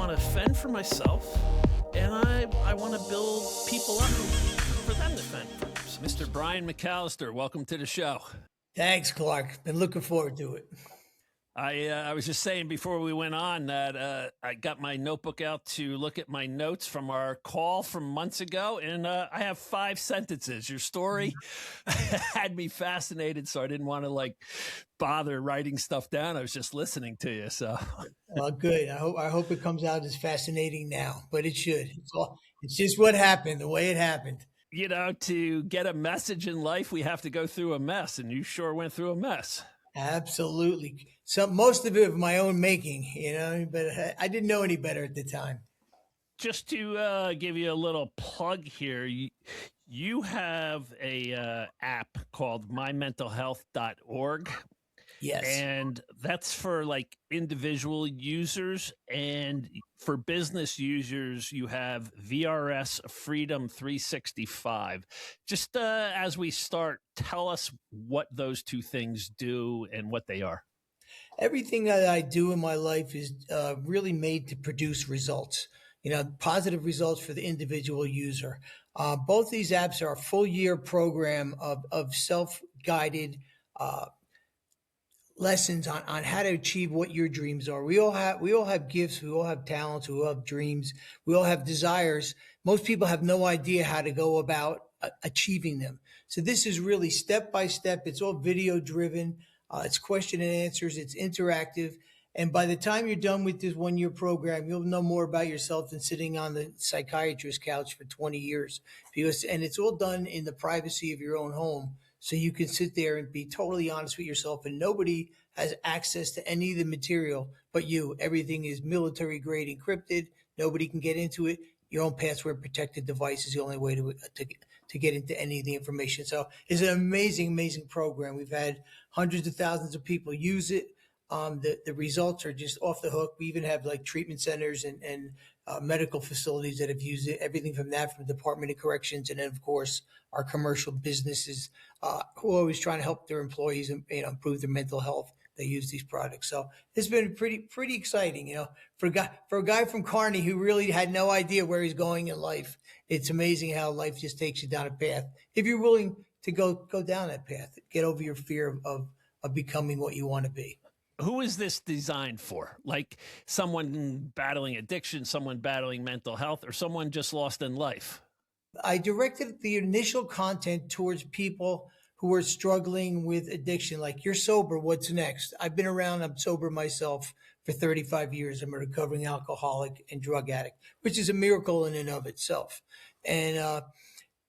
want to fend for myself, and I want to build people up for them to fend for themselves. Mr. Brian McAlister, welcome to the show. Thanks, Clark. Been looking forward to it. I was just saying before we went on that I got my notebook out to look at my notes from our call from months ago, and I have 5 sentences. Your story had me fascinated, so I didn't want to bother writing stuff down. I was just listening to you. So, well, good. I hope it comes out as fascinating now, but it should. It's just what happened, the way it happened. You know, to get a message in life, we have to go through a mess, and you sure went through a mess. Absolutely. Most of it of my own making, but I didn't know any better at the time. Just to give you a little plug here, you have a app called mymentalhealth.org. Yes. And that's for individual users, and for business users, you have VRS Freedom 365. Just as we start, tell us what those two things do and what they are. Everything that I do in my life is really made to produce results, positive results for the individual user. Both these apps are a full year program of self-guided lessons on how to achieve what your dreams are. We all have gifts, we all have talents, we all have dreams, we all have desires. Most people have no idea how to go about achieving them. So this is really step by step. It's all video driven. It's question and answers. It's interactive. And by the time you're done with this 1 year program, you'll know more about yourself than sitting on the psychiatrist's couch for 20 years. And it's all done in the privacy of your own home. So you can sit there and be totally honest with yourself, and nobody has access to any of the material but you. Everything is military grade encrypted. Nobody can get into it. Your own password protected device is the only way to get into any of the information. So it's an amazing, amazing program. We've had hundreds of thousands of people use it. The results are just off the hook. We even have treatment centers and medical facilities that have used it. Everything from the Department of Corrections, and then of course our commercial businesses who are always trying to help their employees and improve their mental health. They use these products, so it's been pretty exciting. For a guy from Kearney who really had no idea where he's going in life, it's amazing how life just takes you down a path if you're willing to go down that path. Get over your fear of becoming what you want to be. Who is this designed for? Like someone battling addiction, someone battling mental health, or someone just lost in life? I directed the initial content towards people who are struggling with addiction. Like, you're sober, what's next? I've been around, I'm sober myself for 35 years. I'm a recovering alcoholic and drug addict, which is a miracle in and of itself. And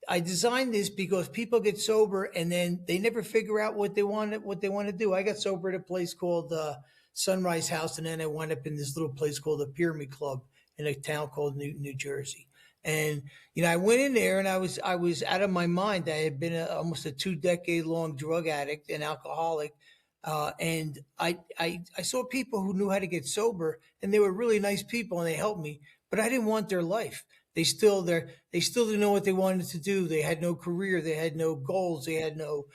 I designed this because people get sober and then they never figure out what they want to do. I got sober at a place called Sunrise House, and then I wound up in this little place called the Pyramid Club in a town called New Jersey. And I went in there and I was out of my mind. I had been almost a 2-decade-long drug addict and alcoholic, and I saw people who knew how to get sober, and they were really nice people and they helped me. But I didn't want their life. They still didn't know what they wanted to do. They had no career. They had no goals. They had no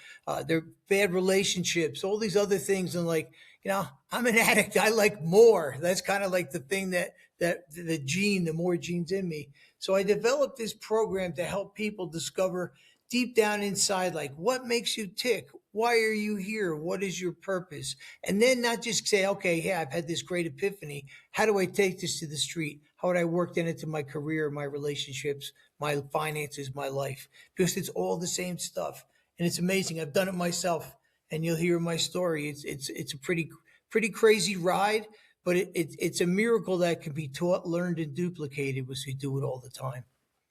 their bad relationships, all these other things. And I'm an addict. I like more. That's kind of like the thing that the more genes in me. So I developed this program to help people discover deep down inside, what makes you tick? Why are you here? What is your purpose? And then not just say, okay, yeah, I've had this great epiphany. How do I take this to the street? How would I work that into my career, my relationships, my finances, my life? Because it's all the same stuff. And it's amazing. I've done it myself, and you'll hear my story. It's a pretty crazy ride, but it's a miracle that can be taught, learned, and duplicated as we do it all the time.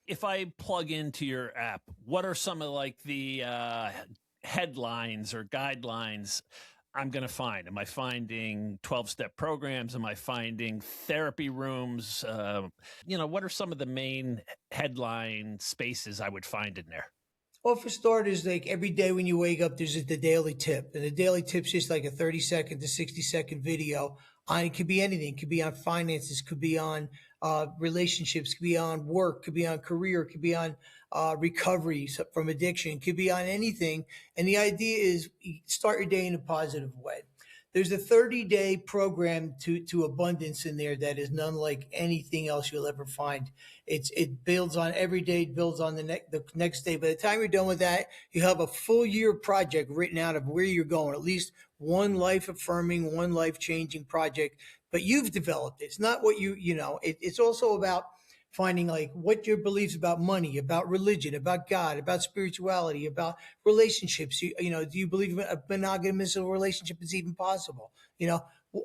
If I plug into your app, what are some of the headlines or guidelines I'm going to find? Am I finding 12-step programs? Am I finding therapy rooms? What are some of the main headline spaces I would find in there? Well, for starters, every day when you wake up, there's the daily tip. And the daily tip's just like a 30-second to 60-second video on, it could be anything. It could be on finances, could be on relationships, could be on work, could be on career, could be on recovery from addiction, could be on anything. And the idea is start your day in a positive way. there's a 30-day program to abundance in there that is none like anything else you'll ever find. It builds on every day, it builds on the next day. By the time you're done with that, you have a full year project written out of where you're going, at least one life affirming, one life changing project. But you've developed it. It's not what it's also about finding like what your beliefs about money, about religion, about God, about spirituality, about relationships. Do you believe a monogamous relationship is even possible?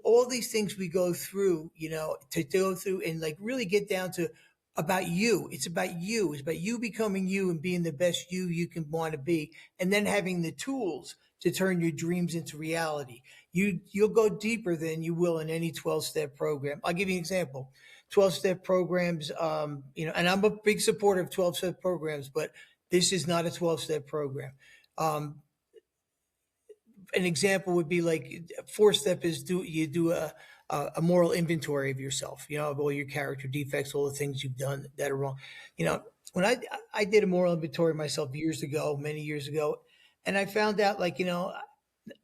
All these things we go through, to go through and like really get down to about you. It's about you. It's about you becoming you and being the best you can want to be, and then having the tools to turn your dreams into reality. You'll go deeper than you will in any 12-step program. I'll give you an example. 12-step programs, and I'm a big supporter of 12-step programs, but this is not a 12-step program. An example would be like 4-step is you do a moral inventory of yourself, of all your character defects, all the things you've done that are wrong. When I did a moral inventory myself many years ago, and I found out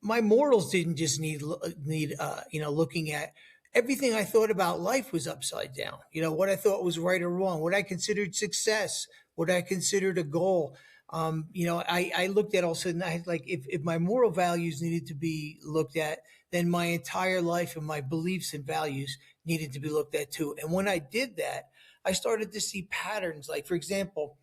my morals didn't just need looking at. Everything I thought about life was upside down. What I thought was right or wrong, what I considered success, what I considered a goal. I looked at all of a sudden, if my moral values needed to be looked at, then my entire life and my beliefs and values needed to be looked at too. And when I did that, I started to see patterns. Like, for example,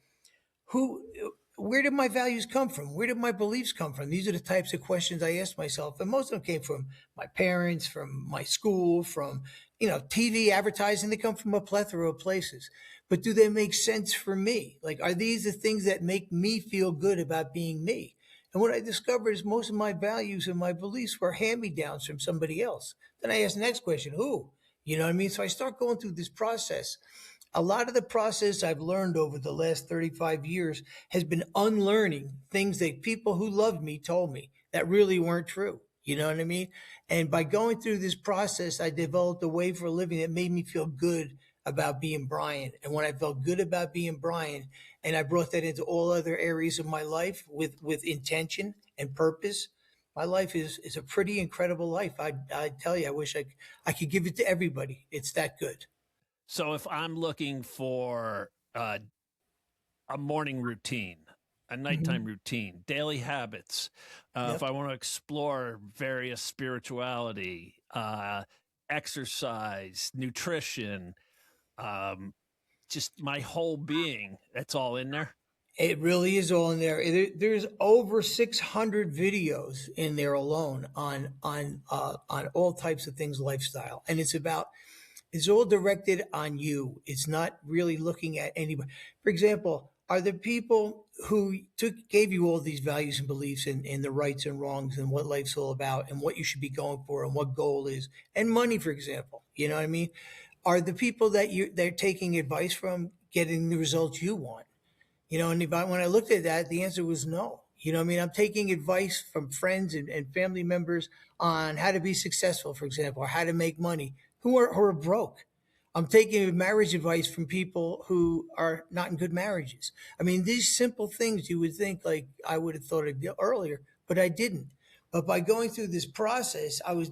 where did my values come from? Where did my beliefs come from? These are the types of questions I asked myself. And most of them came from my parents, from my school, from, TV advertising. They come from a plethora of places. But do they make sense for me? Like, are these the things that make me feel good about being me? And what I discovered is most of my values and my beliefs were hand-me-downs from somebody else. Then I asked the next question, who? You know what I mean? So I start going through this process. A lot of the process I've learned over the last 35 years has been unlearning things that people who loved me told me that really weren't true. You know what I mean? And by going through this process, I developed a way for a living that made me feel good about being Brian. And when I felt good about being Brian, and I brought that into all other areas of my life with intention and purpose, my life is a pretty incredible life. I tell you, I wish I could give it to everybody. It's that good. So if I'm looking for a morning routine, a nighttime routine, daily habits, if I want to explore various spirituality, exercise, nutrition, just my whole being, that's all in there. It really is all in there. There's over 600 videos in there alone on all types of things, lifestyle, and it's all directed on you. It's not really looking at anybody. For example, are the people who gave you all these values and beliefs and the rights and wrongs and what life's all about and what you should be going for and what goal is, and money, for example, you know what I mean? Are the people that they're taking advice from getting the results you want? And when I looked at that, the answer was no. I'm taking advice from friends and family members on how to be successful, for example, or how to make money, who are broke. I'm taking marriage advice from people who are not in good marriages. I mean, these simple things you would think like I would have thought of earlier, but I didn't. But by going through this process, I was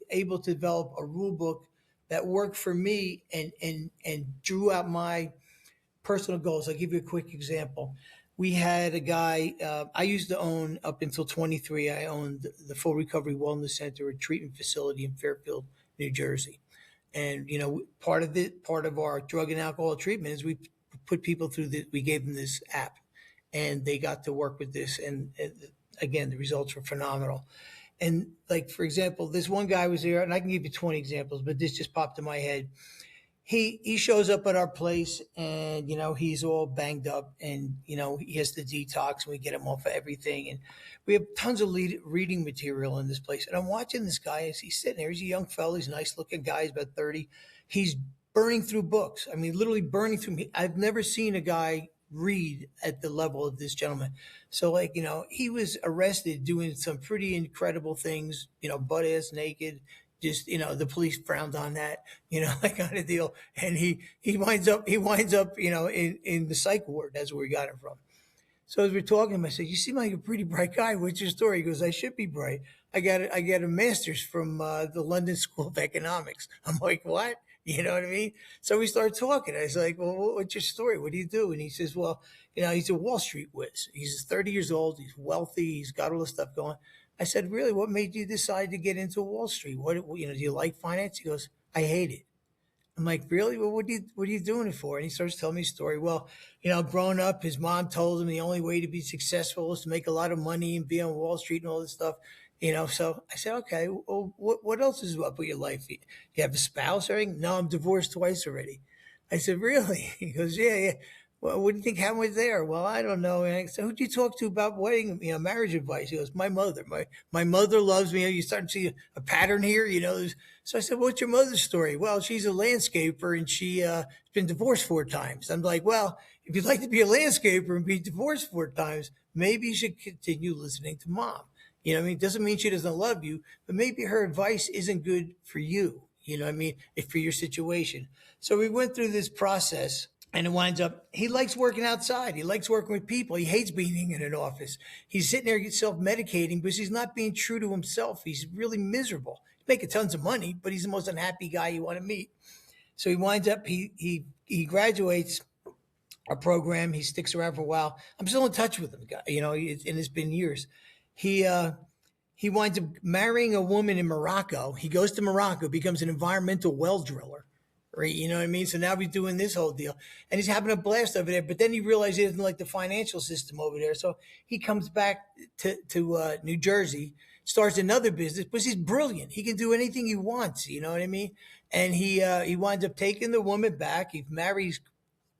able to develop a rule book that worked for me and drew out my personal goals. I'll give you a quick example. We had a guy, I used to own, up until 23, I owned the Full Recovery Wellness Center, a treatment facility in Fairfield, New Jersey. And, part of our drug and alcohol treatment is we put people through we gave them this app and they got to work with this. And again, the results were phenomenal. And like, for example, this one guy was there, and I can give you 20 examples, but this just popped in my head. He shows up at our place and, he's all banged up and, he has to detox and we get him off of everything. And we have tons of reading material in this place. And I'm watching this guy as he's sitting there. He's a young fellow. He's a nice looking guy. He's about 30. He's burning through books. I mean, literally burning through. I've never seen a guy read at the level of this gentleman. So he was arrested doing some pretty incredible things, butt ass naked. Just, the police frowned on that, that kind of deal. And he winds up, in the psych ward. That's where we got him from. So as we're talking, I said, "You seem like a pretty bright guy. What's your story?" He goes, "I should be bright. I got a master's from the London School of Economics." I'm like, "What?" You know what I mean? So we start talking. I was like, "Well, what's your story? What do you do?" And he says, "Well, he's a Wall Street whiz. He's 30 years old. He's wealthy. He's got all this stuff going." I said, "Really? What made you decide to get into Wall Street? Do you like finance?" He goes, "I hate it." I'm like, really? Well, what are you doing it for? And he starts telling me a story. Well, growing up, his mom told him the only way to be successful is to make a lot of money and be on Wall Street and all this stuff. So I said, okay, well, what else is up with your life? You have a spouse or anything? No, I'm divorced twice already. I said, really? He goes, yeah, yeah. Well, what do you think happened with there? Well, I don't know. And I said, who'd you talk to about wedding, marriage advice? He goes, my mother. My mother loves me. You start to see a pattern here, So I said, what's your mother's story? Well, she's a landscaper and she's been divorced 4 times. I'm like, well, if you'd like to be a landscaper and be divorced 4 times, maybe you should continue listening to mom. It doesn't mean she doesn't love you, but maybe her advice isn't good for you. If for your situation. So we went through this process. And it winds up, he likes working outside. He likes working with people. He hates being in an office. He's sitting there self-medicating because he's not being true to himself. He's really miserable. He's making tons of money, but he's the most unhappy guy you want to meet. So he winds up, he graduates our program. He sticks around for a while. I'm still in touch with him, and it's been years. He winds up marrying a woman in Morocco. He goes to Morocco, becomes an environmental well driller. Right, you know what I mean? So now he's doing this whole deal, and he's having a blast over there. But then he realized he doesn't like the financial system over there, so he comes back to New Jersey, starts another business. But he's brilliant; he can do anything he wants. You know what I mean? And he winds up taking the woman back. He marries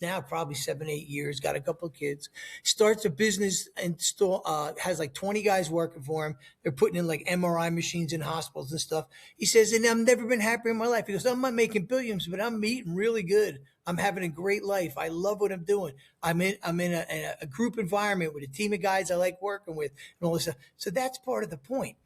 now probably 7, 8 years, got a couple of kids, starts a business and has like 20 guys working for him. They're putting in like MRI machines in hospitals and stuff. He says, and I've never been happier in my life. He goes, I'm not making billions, but I'm eating really good. I'm having a great life. I love what I'm doing. I'm in a group environment with a team of guys I like working with and all this stuff. So that's part of the point.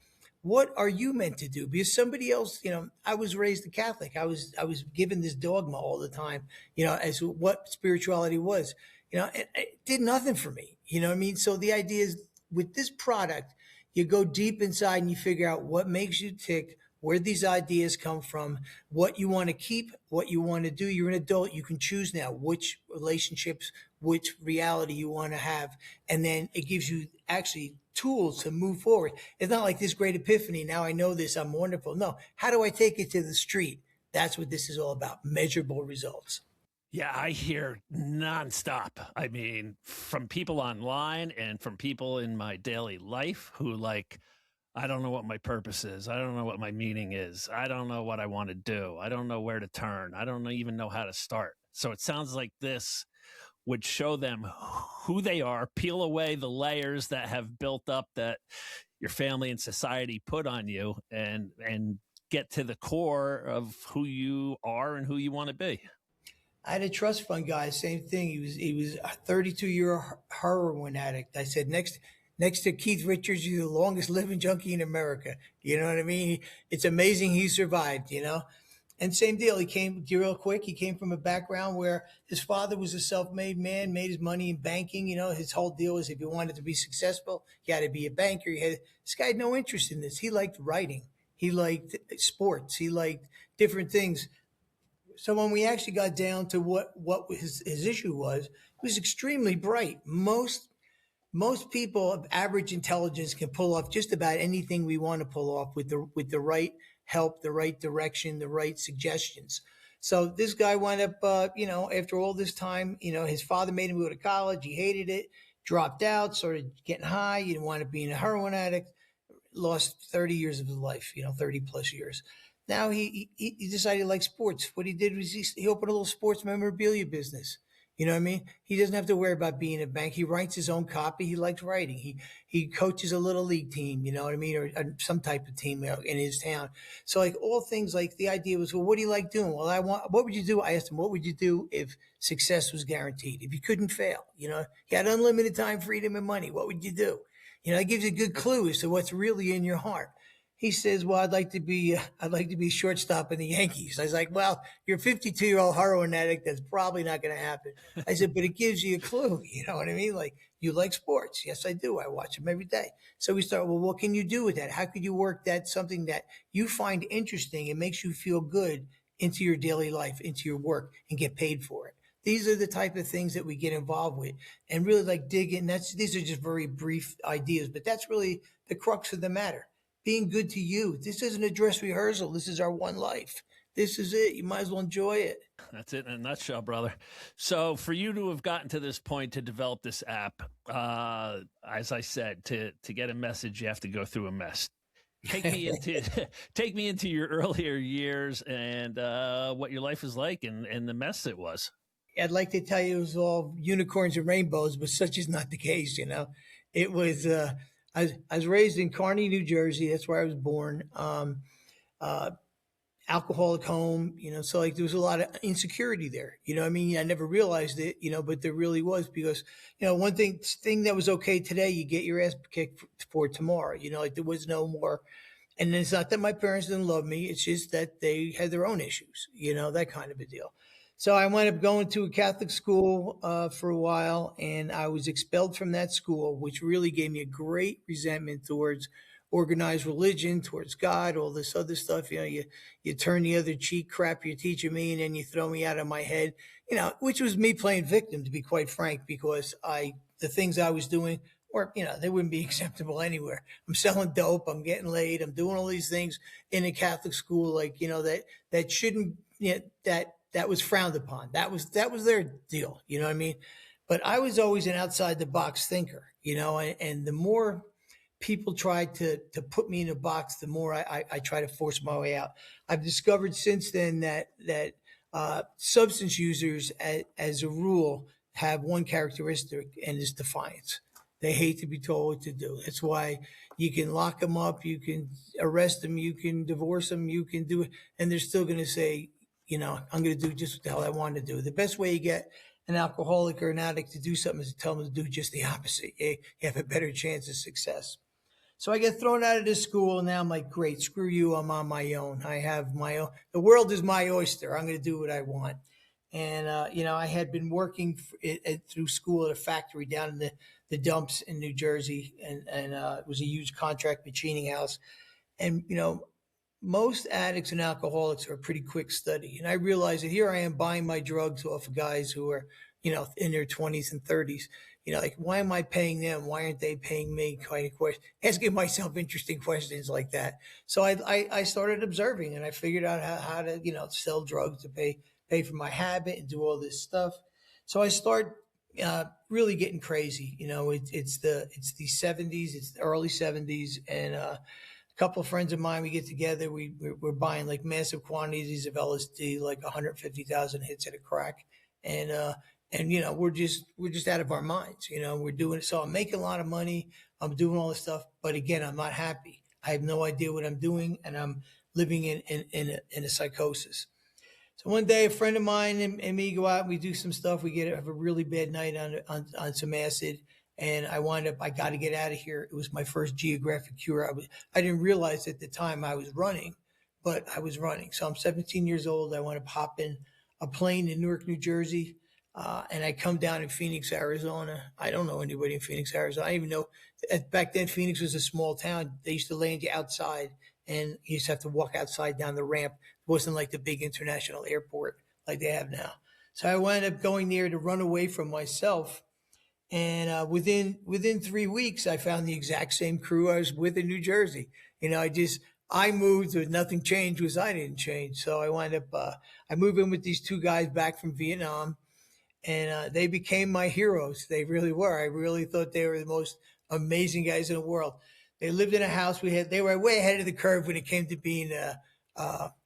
What are you meant to do? Because somebody else, I was raised a Catholic. I was given this dogma all the time, as to what spirituality was. It did nothing for me. You know what I mean? So the idea is with this product, you go deep inside and you figure out what makes you tick, where these ideas come from, what you want to keep, what you want to do. You're an adult. You can choose now which relationships, which reality you want to have. And then it gives you actually tools to move forward. It's not like this great epiphany. Now I know this. I'm wonderful. No. How do I take it to the street? That's what this is all about. Measurable results. Yeah, I hear nonstop. I mean, from people online and from people in my daily life who I don't know what my purpose is. I don't know what my meaning is. I don't know what I want to do. I don't know where to turn. I don't even know how to start. So it sounds like this would show them who they are, peel away the layers that have built up that your family and society put on you, and get to the core of who you are and who you want to be. I had a trust fund guy, same thing. He was a 32-year heroin addict. I said, next to Keith Richards, you're the longest living junkie in America. You know what I mean? It's amazing he survived, And same deal. He came real quick. He came from a background where his father was a self-made man, made his money in banking. His whole deal was if you wanted to be successful, you had to be a banker. This guy had no interest in this. He liked writing. He liked sports. He liked different things. So when we actually got down to what his issue was, he was extremely bright. Most people of average intelligence can pull off just about anything we want to pull off with the right help, the right direction, the right suggestions. So this guy wound up, after all this time, his father made him go to college. He hated it, dropped out, started getting high. He didn't want to be a heroin addict, lost 30 years of his life, 30 plus years. Now he decided he liked sports. What he did was he opened a little sports memorabilia business. You know what I mean? He doesn't have to worry about being a bank. He writes his own copy. He likes writing. He coaches a little league team, you know what I mean, or some type of team in his town. So like all things, like the idea was, well, what do you like doing? Well, what would you do? I asked him, what would you do if success was guaranteed? If you couldn't fail, you had unlimited time, freedom, and money, what would you do? It gives you a good clue as to what's really in your heart. He says, "Well, I'd like to be shortstop in the Yankees." I was like, "Well, you're a 52-year-old heroin addict. That's probably not going to happen." I said, "But it gives you a clue." You know what I mean? Like, you like sports. Yes, I do. I watch them every day. So we start, well, what can you do with that? How could you work that something that you find interesting and makes you feel good into your daily life, into your work, and get paid for it? These are the type of things that we get involved with and really like dig in. These are just very brief ideas, but that's really the crux of the matter. Being good to you. This isn't a dress rehearsal. This is our one life. This is it. You might as well enjoy it. That's it in a nutshell, brother. So for you to have gotten to this point to develop this app, as I said, to get a message, you have to go through a mess. Take me into take me into your earlier years and what your life was like and the mess it was. I'd like to tell you it was all unicorns and rainbows, but such is not the case. It was. I was raised in Kearney, New Jersey. That's where I was born. Uh, Alcoholic home. So like there was a lot of insecurity there. I mean, I never realized it. But there really was because one thing that was okay today, you get your ass kicked for tomorrow. Like there was no more. And it's not that my parents didn't love me. It's just that they had their own issues, that kind of a deal. So I wound up going to a Catholic school for a while, and I was expelled from that school, which really gave me a great resentment towards organized religion, towards God, all this other stuff. You turn the other cheek, crap you're teaching me, and then you throw me out of my head, which was me playing victim, to be quite frank, because the things I was doing or they wouldn't be acceptable anywhere. I'm selling dope, I'm getting laid, I'm doing all these things in a Catholic school, like that shouldn't, that was frowned upon. That was their deal, you know what I mean? But I was always an outside the box thinker, and the more people tried to put me in a box, the more I try to force my way out. I've discovered since then that substance users, as a rule, have one characteristic, and it's defiance. They hate to be told what to do. That's why you can lock them up, you can arrest them, you can divorce them, you can do it, and they're still going to say, I'm going to do just what the hell I want to do. The best way you get an alcoholic or an addict to do something is to tell them to do just the opposite. You have a better chance of success. So I get thrown out of this school, and now I'm like, great, screw you, I'm on my own. I have my own. The world is my oyster. I'm going to do what I want. And, I had been working through school at a factory down in the dumps in New Jersey, and it was a huge contract machining house. And, most addicts and alcoholics are a pretty quick study. And I realized that here I am buying my drugs off of guys who are, in their 20s and 30s. Like, why am I paying them? Why aren't they paying me? Kind of question, asking myself interesting questions like that. So I started observing, and I figured out how to, sell drugs to pay for my habit and do all this stuff. So I start really getting crazy. It's the 70s, it's the early 70s, and a couple of friends of mine, we get together, we're buying like massive quantities of LSD, like 150,000 hits at a crack, and we're just out of our minds. We're doing it. So I'm making a lot of money. I'm doing all this stuff, but again, I'm not happy. I have no idea what I'm doing, and I'm living in a psychosis. So one day, a friend of mine and me go out and we do some stuff. We have a really bad night on some acid, and I got to get out of here. It was my first geographic cure. I didn't realize at the time I was running, but I was running. So I'm 17 years old. I want to hop in a plane in Newark, New Jersey, and I come down in Phoenix, Arizona. I don't know anybody in Phoenix, Arizona. I didn't even know. Back then, Phoenix was a small town. They used to land you outside, and you just have to walk outside down the ramp. It wasn't like the big international airport like they have now. So I wound up going there to run away from myself. And within 3 weeks, I found the exact same crew I was with in New Jersey. I moved, but nothing changed because I didn't change. So I wound up, I moved in with these two guys back from Vietnam, and they became my heroes. They really were. I really thought they were the most amazing guys in the world. They lived in a house they were way ahead of the curve when it came to being a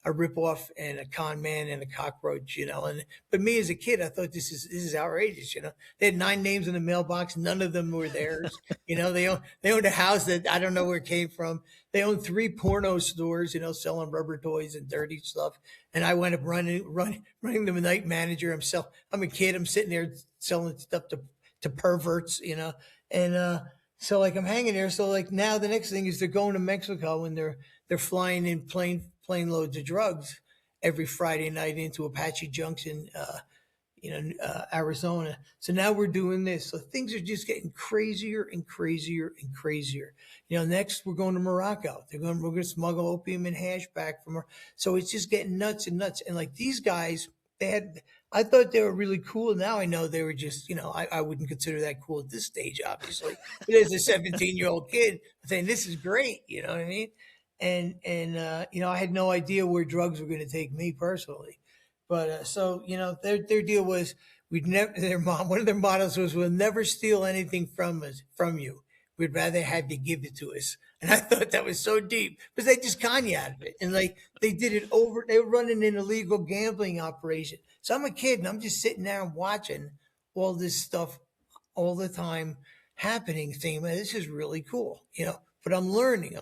ripoff and a con man and a cockroach, but me as a kid, I thought this is outrageous. They had 9 names in the mailbox. None of them were theirs. They owned a house that I don't know where it came from. They owned 3 porno stores, selling rubber toys and dirty stuff. And I wound up running the night manager. I'm a kid. I'm sitting there selling stuff to perverts, and, so like I'm hanging there. So like now the next thing is they're going to Mexico, and they're they're flying in plane loads of drugs every Friday night into Apache Junction, Arizona. So now we're doing this. So things are just getting crazier and crazier and crazier. Next we're going to Morocco. We're going to smuggle opium and hash back from her. So it's just getting nuts and nuts. And like these guys, I thought they were really cool. Now I know they were just, I wouldn't consider that cool at this stage, obviously. But as a 17-year-old kid, I'm saying this is great. You know what I mean? And I had no idea where drugs were going to take me personally. But so their deal was one of their mottos was, we'll never steal anything from you. We'd rather have you give it to us. And I thought that was so deep because they just con you out of it. And like they did it over, they were running an illegal gambling operation. So I'm a kid and I'm just sitting there and watching all this stuff all the time happening, thinking, man, this is really cool, but I'm learning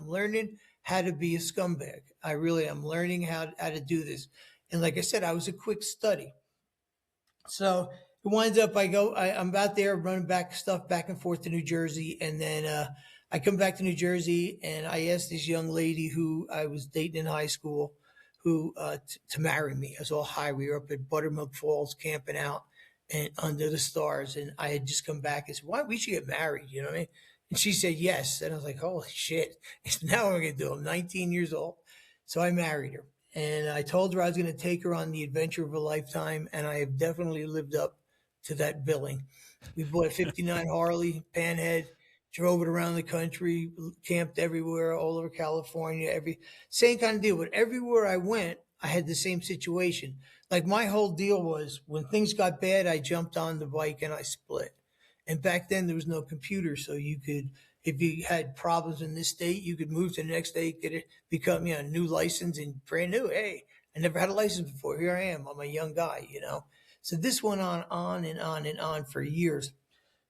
how to be a scumbag. I'm learning how to do this. And like I said, I was a quick study. So it winds up, I'm out there running stuff back and forth to New Jersey. And then I come back to New Jersey and I asked this young lady who I was dating in high school to marry me. I was all high. We were up at Buttermilk Falls camping out and under the stars. And I had just come back and said, why we should get married? You know what I mean? And she said, yes. And I was like, holy shit. Now what am I going to do? I'm 19 years old. So I married her. And I told her I was going to take her on the adventure of a lifetime. And I have definitely lived up to that billing. We bought a 59 Harley, Panhead, drove it around the country, camped everywhere, all over California, same kind of deal. But everywhere I went, I had the same situation. Like my whole deal was when things got bad, I jumped on the bike and I split. And back then there was no computer. So you could, if you had problems in this state, you could move to the next state, get it, become, a new license and brand new. Hey, I never had a license before. Here I am. I'm a young guy, So this went on and on and on for years.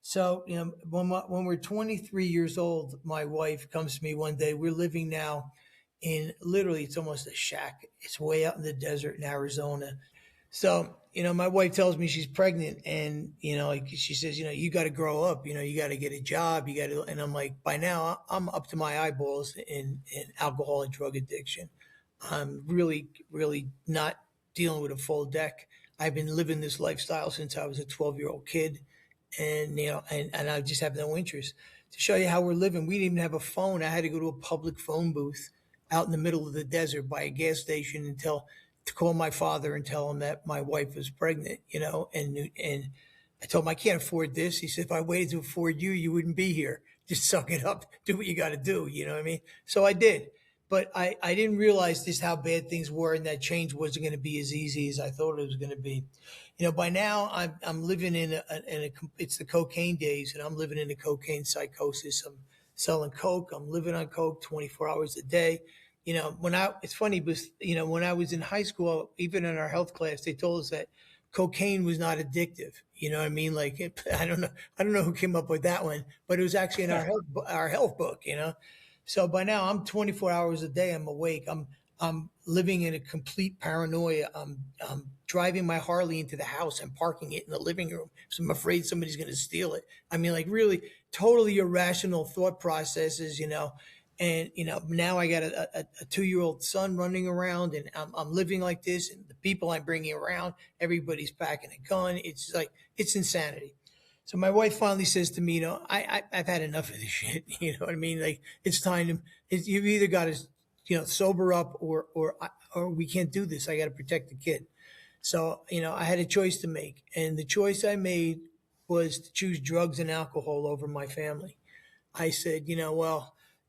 So, when we're 23 years old, my wife comes to me one day. We're living now in literally, it's almost a shack. It's way out in the desert in Arizona. So, my wife tells me she's pregnant and, she says, you got to grow up, you got to get a job, and I'm like, by now I'm up to my eyeballs in alcohol and drug addiction. I'm really, really not dealing with a full deck. I've been living this lifestyle since I was a 12-year-old kid. And, and I just have no interest. To show you how we're living, we didn't even have a phone. I had to go to a public phone booth out in the middle of the desert by a gas station to call my father and tell him that my wife was pregnant, and I told him I can't afford this. He said, if I waited to afford you, you wouldn't be here. Just suck it up, do what you got to do. You know what I mean? So I did. But I didn't realize just how bad things were, and that change wasn't going to be as easy as I thought it was going to be. By now I'm living in it's the cocaine days, and I'm living in a cocaine psychosis. I'm selling coke. I'm living on coke 24 hours a day. It's funny, but when I was in high school, even in our health class, they told us that cocaine was not addictive. You know what I mean? Like, I don't know who came up with that one, but it was actually in our health book. So by now I'm 24 hours a day. I'm awake. I'm living in a complete paranoia. I'm driving my Harley into the house and parking it in the living room. So I'm afraid somebody's going to steal it. I mean, like really totally irrational thought processes, and, now I got a 2-year-old son running around, and I'm living like this, and the people I'm bringing around, everybody's packing a gun. It's like, it's insanity. So my wife finally says to me, I've had enough of this shit. You know what I mean? Like, it's time you've either got to, sober up or we can't do this. I got to protect the kid. So, I had a choice to make. And the choice I made was to choose drugs and alcohol over my family. I said,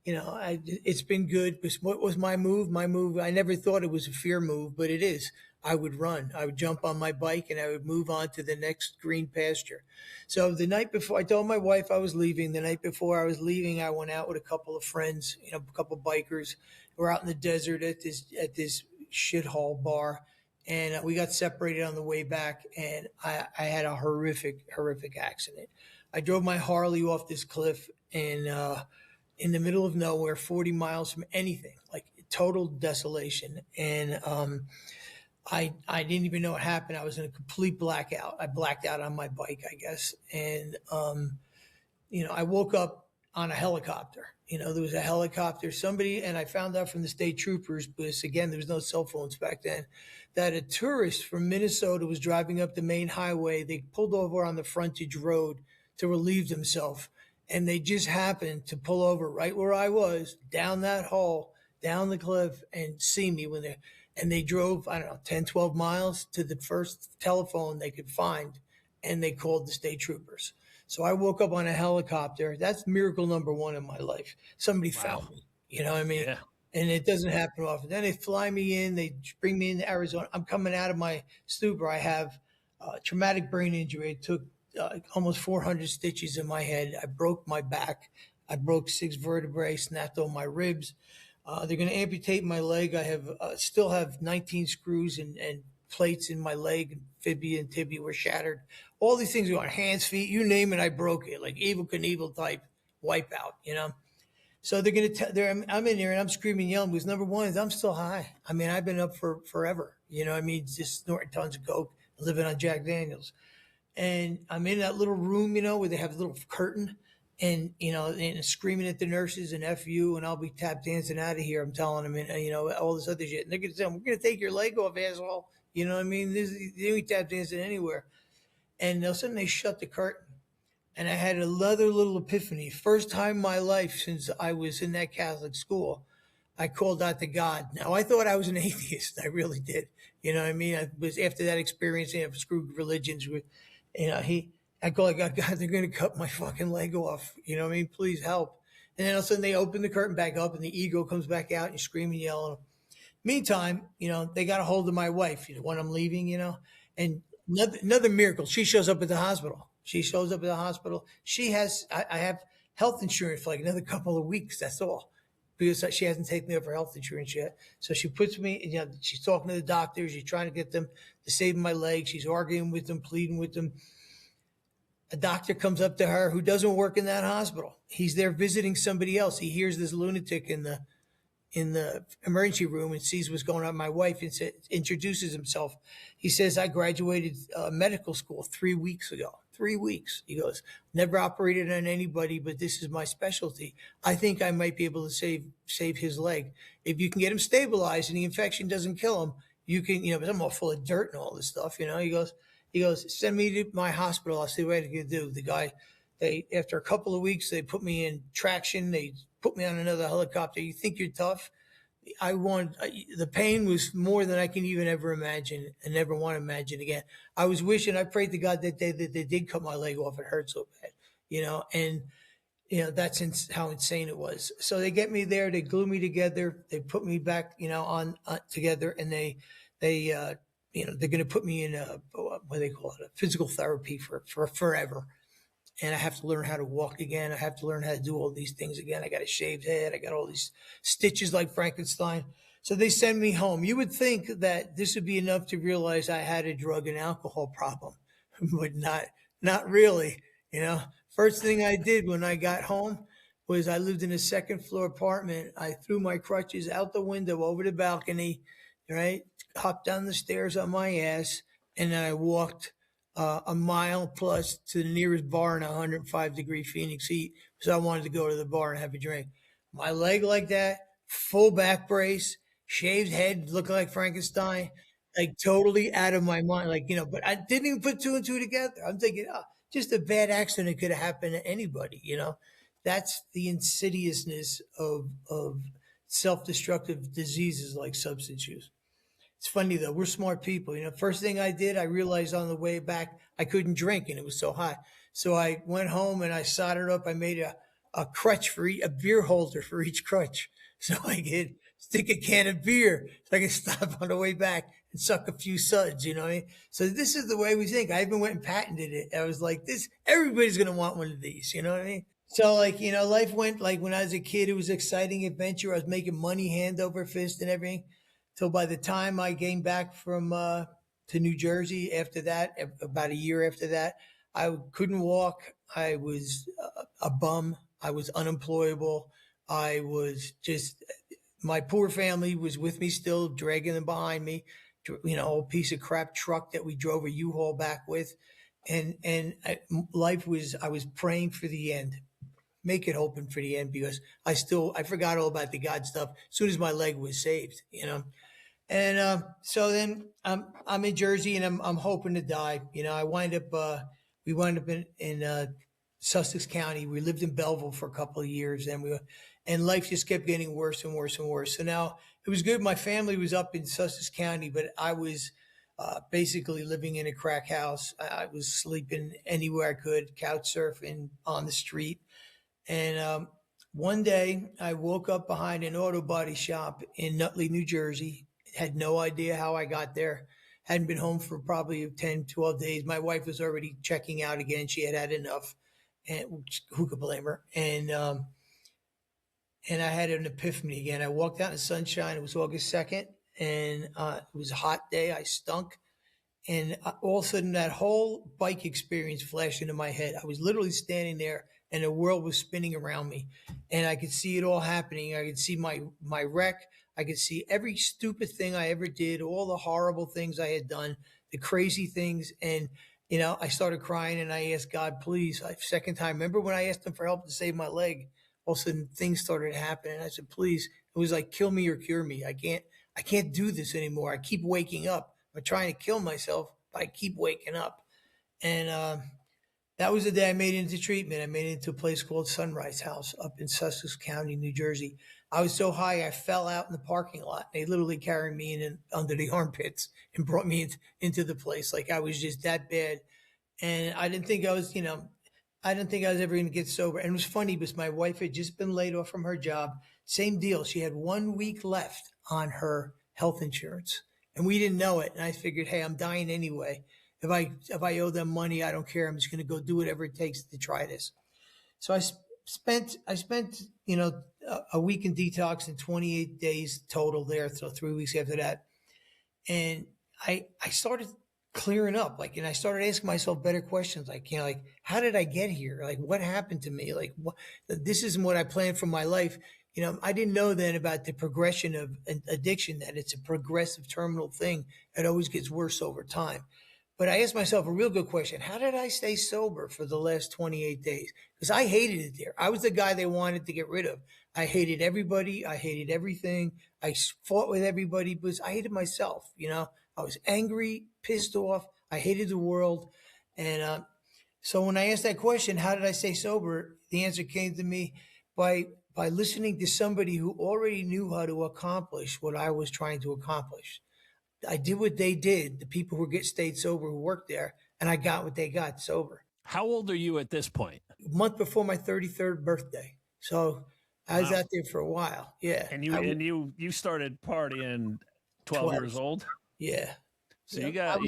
it's been good. Because what was my move? My move, I never thought it was a fear move, but it is. I would run. I would jump on my bike and I would move on to the next green pasture. So the night before, I told my wife I was leaving. The night before I was leaving, I went out with a couple of friends, a couple of bikers. We're out in the desert at this shithole bar. And we got separated on the way back, and I had a horrific accident. I drove my Harley off this cliff in the middle of nowhere, 40 miles from anything, like total desolation. And I didn't even know what happened. I was in a complete blackout. I blacked out on my bike, I guess. And, I woke up on a helicopter. There was a helicopter, somebody, and I found out from the state troopers, because again, there was no cell phones back then, that a tourist from Minnesota was driving up the main highway. They pulled over on the frontage road to relieve themselves. And they just happened to pull over right where I was, down that hole, down the cliff, and see me and they drove, I don't know, 10, 12 miles to the first telephone they could find, and they called the state troopers. So I woke up on a helicopter. That's miracle number one in my life. Somebody found me. You know what I mean? Yeah. And it doesn't happen often. Then they fly me in. They bring me into Arizona. I'm coming out of my stupor. I have traumatic brain injury. It took almost 400 stitches in my head. I broke my back. I broke 6 vertebrae, snapped all my ribs. They're going to amputate my leg. I have still have 19 screws and plates in my leg. Fibia and tibia were shattered. All these things are on hands, feet, you name it, I broke it. Like Evel Knievel type wipeout. So they're going to, I'm in there and I'm screaming, yelling, because number one is I'm still high. I mean, I've been up for forever. Just snorting tons of coke, living on Jack Daniels. And I'm in that little room, where they have a little curtain, and screaming at the nurses and F you, and I'll be tap dancing out of here. I'm telling them, and, all this other shit. And they're going to tell them, we're going to take your leg off, asshole. You know what I mean? They ain't tap dancing anywhere. And all of a sudden they shut the curtain. And I had another little epiphany. First time in my life since I was in that Catholic school, I called out to God. Now, I thought I was an atheist. I really did. You know what I mean? I was, after that experience, screwed religions with, I called God, they're going to cut my fucking leg off. You know what I mean? Please help. And then all of a sudden they open the curtain back up and the ego comes back out and you scream and yell. Meantime, they got a hold of my wife, when I'm leaving, and another miracle. She shows up at the hospital. She has, I have health insurance for like another couple of weeks. That's all, because she hasn't taken me up her health insurance yet. So she puts me, she's talking to the doctors. She's trying to get them to save my leg. She's arguing with them, pleading with them. A doctor comes up to her who doesn't work in that hospital. He's there visiting somebody else. He hears this lunatic in the emergency room and sees what's going on with my wife and introduces himself. He says, I graduated medical school 3 weeks ago. 3 weeks. He goes, never operated on anybody, but this is my specialty. I think I might be able to save his leg. If you can get him stabilized and the infection doesn't kill him, you can, but I'm all full of dirt and all this stuff, He goes, send me to my hospital. I'll see what I can do. The guy, after a couple of weeks, they put me in traction. They put me on another helicopter. You think you're tough? The pain was more than I can even ever imagine and never want to imagine again. I was wishing, I prayed to God that day that they did cut my leg off. It hurt so bad, and that's how insane it was. So they get me there, they glue me together, they put me back, on together, and they're going to put me in what do they call it, a physical therapy for forever. And I have to learn how to walk again. I have to learn how to do all these things again. I got a shaved head. I got all these stitches like Frankenstein. So they send me home. You would think that this would be enough to realize I had a drug and alcohol problem, but not really. First thing I did when I got home was I lived in a second floor apartment. I threw my crutches out the window over the balcony, right? Hopped down the stairs on my ass, and then I walked a mile plus to the nearest bar in 105-degree Phoenix heat, because I wanted to go to the bar and have a drink. My leg like that, full back brace, shaved head, looking like Frankenstein, like totally out of my mind. But I didn't even put 2 and 2 together. I'm thinking, just a bad accident could have happened to anybody, That's the insidiousness of self-destructive diseases like substance use. It's funny though, we're smart people. First thing I did, I realized on the way back I couldn't drink and it was so hot. So I went home and I soldered up. I made a crutch a beer holder for each crutch, so I could stick a can of beer so I could stop on the way back and suck a few suds. You know what I mean? So this is the way we think. I even went and patented it. I was like, this, everybody's gonna want one of these. You know what I mean? So life went like when I was a kid. It was exciting adventure. I was making money hand over fist and everything. So by the time I came back from to New Jersey after that, about a year after that, I couldn't walk. I was a bum. I was unemployable. I was just, my poor family was with me still, dragging them behind me, old piece of crap truck that we drove a U-Haul back with. And I was praying for the end. make it open for the end because I forgot all about the God stuff as soon as my leg was saved, you know. And so then I'm in Jersey and I'm hoping to die. You know, we wind up in Sussex County. We lived in Belleville for a couple of years, and life just kept getting worse and worse and worse. So now it was good. My family was up in Sussex County, but I was basically living in a crack house. I was sleeping anywhere I could, couch surfing on the street. And one day I woke up behind an auto body shop in Nutley, New Jersey. Had no idea how I got there. Hadn't been home for probably 10, 12 days. My wife was already checking out again. She had had enough. And who could blame her? And I had an epiphany again. I walked out in the sunshine. It was August 2nd, and it was a hot day. I stunk. And all of a sudden, that whole bike experience flashed into my head. I was literally standing there, and the world was spinning around me. And I could see it all happening. I could see my wreck. I could see every stupid thing I ever did, all the horrible things I had done, the crazy things. And, you know, I started crying, and I asked God, please, second time. Remember when I asked him for help to save my leg? All of a sudden, things started happening. I said, please. It was like, kill me or cure me. I can't do this anymore. I keep waking up. I'm trying to kill myself, but I keep waking up. And that was the day I made it into treatment. I made it into a place called Sunrise House up in Sussex County, New Jersey. I was so high, I fell out in the parking lot. They literally carried me in under the armpits and brought me into the place. Like I was just that bad. And I didn't think I was, you know, I didn't think I was ever going to get sober. And it was funny because my wife had just been laid off from her job. Same deal. She had 1 week left on her health insurance. And we didn't know it. And I figured, hey, I'm dying anyway. If I owe them money, I don't care. I'm just going to go do whatever it takes to try this. So I spent you know a week in detox and 28 days total there. So 3 weeks after that, and I started clearing up. Like, and I started asking myself better questions. Like, you know, like how did I get here? Like, what happened to me? Like, this isn't what I planned for my life. You know, I didn't know then about the progression of addiction, that it's a progressive terminal thing. It always gets worse over time. But I asked myself a real good question. How did I stay sober for the last 28 days? Because I hated it there. I was the guy they wanted to get rid of. I hated everybody. I hated everything. I fought with everybody because I hated myself. You know, I was angry, pissed off. I hated the world. And so when I asked that question, how did I stay sober? The answer came to me by listening to somebody who already knew how to accomplish what I was trying to accomplish. I did what they did, the people who stayed sober, who worked there, and I got what they got, sober. How old are you at this point? A month before my 33rd birthday. So I was out there for a while. Yeah. And you started partying 12 years old? Yeah. So you got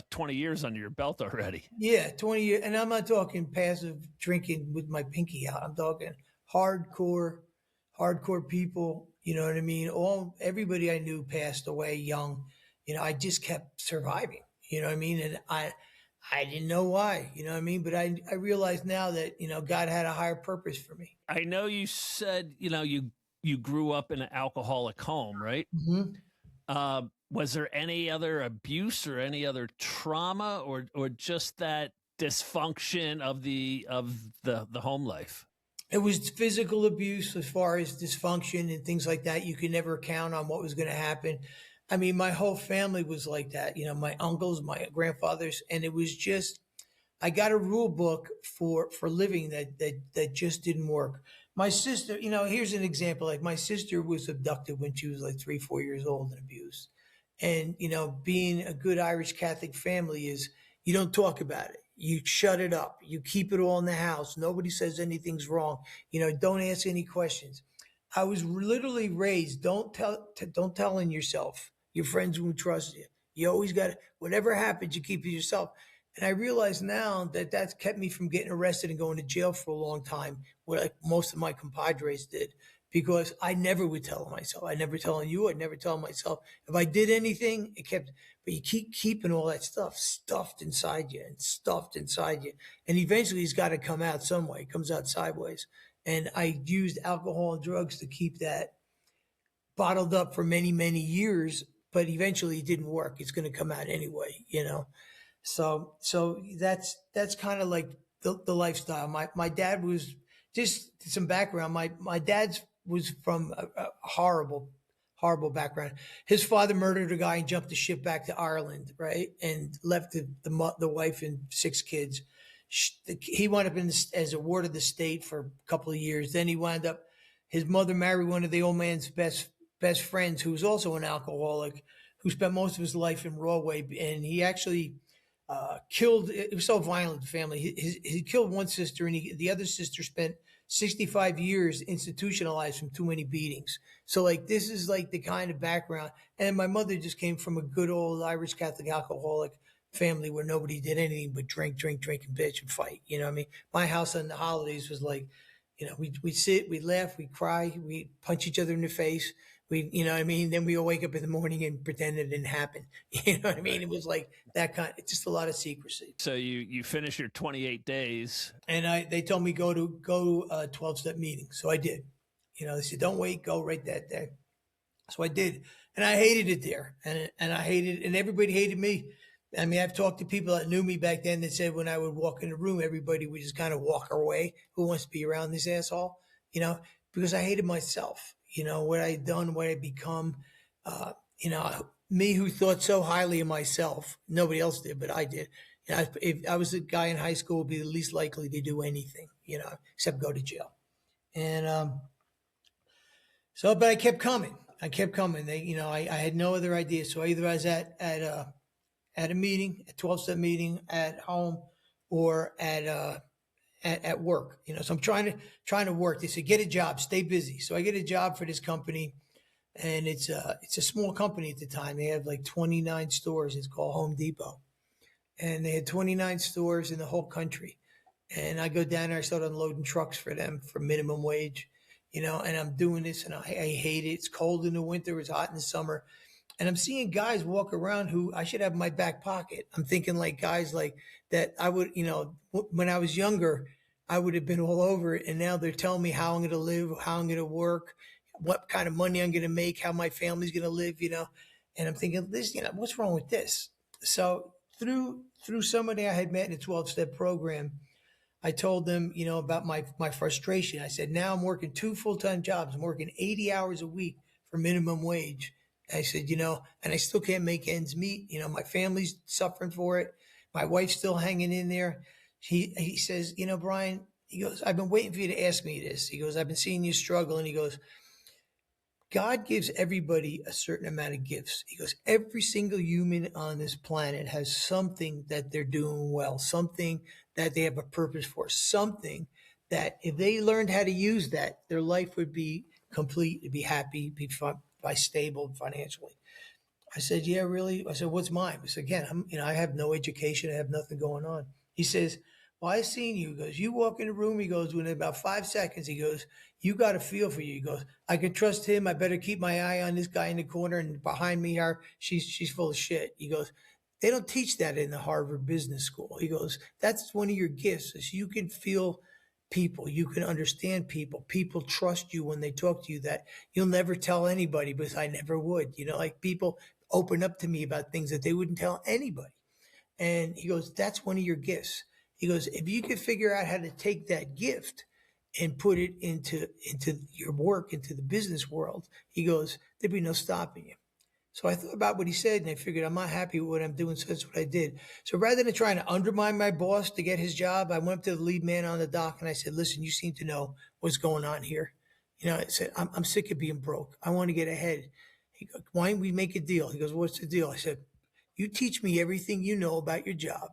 20 years under your belt already. Yeah, 20 years. And I'm not talking passive drinking with my pinky out. I'm talking hardcore people. You know what I mean? Everybody I knew passed away young. You know, I just kept surviving. You know what I mean? And I didn't know why. You know what I mean? But I realize now that, you know, God had a higher purpose for me. I know you said, you know, you grew up in an alcoholic home, right? Mm-hmm. Was there any other abuse or any other trauma or just that dysfunction of the home life? It was physical abuse as far as dysfunction and things like that. You could never count on what was going to happen. I mean, my whole family was like that. You know, my uncles, my grandfathers, and it was just, I got a rule book for living that just didn't work. My sister, you know, here's an example. Like my sister was abducted when she was like 3, 4 years old and abused. And, you know, being a good Irish Catholic family is you don't talk about it. You shut it up. You keep it all in the house. Nobody says anything's wrong. You know, don't ask any questions. I was literally raised, don't tell on yourself. Your friends won't trust you. You always got to, whatever happens, you keep it yourself. And I realize now that that's kept me from getting arrested and going to jail for a long time, like most of my compadres did, because I never would tell myself. I never tell you. I never tell myself. If I did anything, it kept, but you keep keeping all that stuff stuffed inside you. And eventually it's got to come out some way. It comes out sideways. And I used alcohol and drugs to keep that bottled up for many, many years, but eventually it didn't work. It's going to come out anyway, you know? So that's kind of like the lifestyle. My dad was just some background. My dad's was from a horrible background. His father murdered a guy and jumped the ship back to Ireland, right, and left the wife and 6 kids. He wound up as a ward of the state for a couple of years. Then he wound up. His mother married one of the old man's best friends, who was also an alcoholic, who spent most of his life in Rawway, and he actually killed. It was so violent, the family. He killed one sister, and the other sister spent 65 years institutionalized from too many beatings. So like this is like the kind of background. And my mother just came from a good old Irish Catholic alcoholic family where nobody did anything but drink, and bitch and fight. You know what I mean? My house on the holidays was like, we'd sit, we'd laugh, we'd cry, we'd punch each other in the face. You know what I mean? Then we all wake up in the morning and pretend it didn't happen. You know what I mean? It was like that it's just a lot of secrecy. So you finish your 28 days. And they told me go 12-step meeting. So I did. They said, don't wait, go right that day. So I did. And I hated it there. And I hated it. And everybody hated me. I mean, I've talked to people that knew me back then that said when I would walk in the room, everybody would just kind of walk away. Who wants to be around this asshole? Because I hated myself. What I'd done, what I'd become, me who thought so highly of myself. Nobody else did, but I did. If I was a guy in high school, would be the least likely to do anything, except go to jail. And but I kept coming. I had no other idea. So either I was at a meeting, a 12-step meeting at home, or at work, so I'm trying to work. They said, get a job, stay busy. So I get a job for this company, and it's a small company at the time. They have like 29 stores. It's called Home Depot. And they had 29 stores in the whole country. And I go down there, I start unloading trucks for them for minimum wage, and I'm doing this, and I hate it. It's cold in the winter, it's hot in the summer. And I'm seeing guys walk around who I should have in my back pocket. I'm thinking like guys like that I would, when I was younger, I would have been all over it. And now they're telling me how I'm going to live, how I'm going to work, what kind of money I'm going to make, how my family's going to live, And I'm thinking, what's wrong with this? So through somebody I had met in a 12-step program, I told them, about my frustration. I said, now I'm working 2 full-time jobs. I'm working 80 hours a week for minimum wage. I said, and I still can't make ends meet. My family's suffering for it. My wife's still hanging in there. He says, Brian, he goes, I've been waiting for you to ask me this. He goes, I've been seeing you struggle. And he goes, God gives everybody a certain amount of gifts. He goes, every single human on this planet has something that they're doing well, something that they have a purpose for, something that if they learned how to use that, their life would be complete, to be happy, be stable financially. I said, yeah, really? I said, what's mine? I said, again, I have no education. I have nothing going on. He says, well, I seen you. He goes, you walk in the room. He goes, within about 5 seconds, he goes, you got a feel for you. He goes, I can trust him. I better keep my eye on this guy in the corner, and behind me, she's full of shit. He goes, they don't teach that in the Harvard Business School. He goes, that's one of your gifts, is you can feel people, you can understand people. People trust you when they talk to you, that you'll never tell anybody, because I never would. Like people open up to me about things that they wouldn't tell anybody. And he goes, that's one of your gifts. He goes, if you could figure out how to take that gift and put it into your work, into the business world, he goes, there'd be no stopping you. So I thought about what he said, and I figured I'm not happy with what I'm doing, so that's what I did. So rather than trying to undermine my boss to get his job, I went up to the lead man on the dock, and I said, listen, you seem to know what's going on here. I said, I'm sick of being broke. I want to get ahead. He goes, why don't we make a deal? He goes, what's the deal? I said, you teach me everything you know about your job,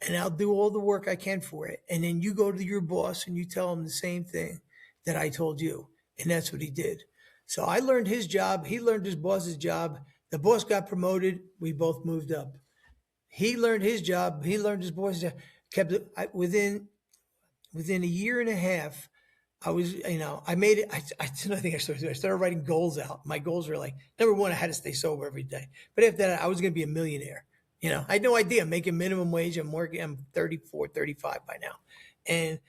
and I'll do all the work I can for it. And then you go to your boss and you tell him the same thing that I told you. And that's what he did. So I learned his job. He learned his boss's job. The boss got promoted. We both moved up. He learned his job. He learned his boss's job. Within a year and a half, I was, I made it. I think I started writing goals out. My goals were like, number one, I had to stay sober every day. But after that, I was going to be a millionaire. I had no idea. I'm making minimum wage. I'm 34, 35 by now. And,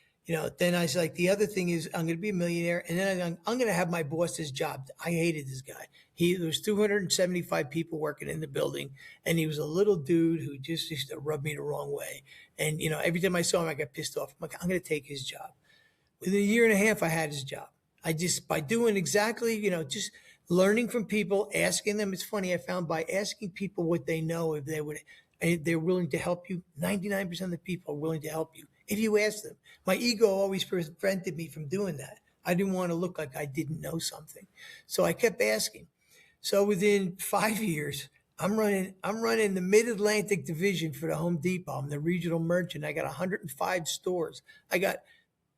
then I was like, the other thing is I'm going to be a millionaire. And then I'm going to have my boss's job. I hated this guy. There was 275 people working in the building. And he was a little dude who just used to rub me the wrong way. And, every time I saw him, I got pissed off. I'm like, I'm going to take his job. Within a year and a half, I had his job. By doing exactly, just learning from people, asking them. It's funny, I found by asking people what they know, if they're willing to help you, 99% of the people are willing to help you if you ask them. My ego always prevented me from doing that. I didn't want to look like I didn't know something. So I kept asking. So within 5 years, I'm running the Mid-Atlantic division for the Home Depot. I'm the regional merchant. I got 105 stores. I got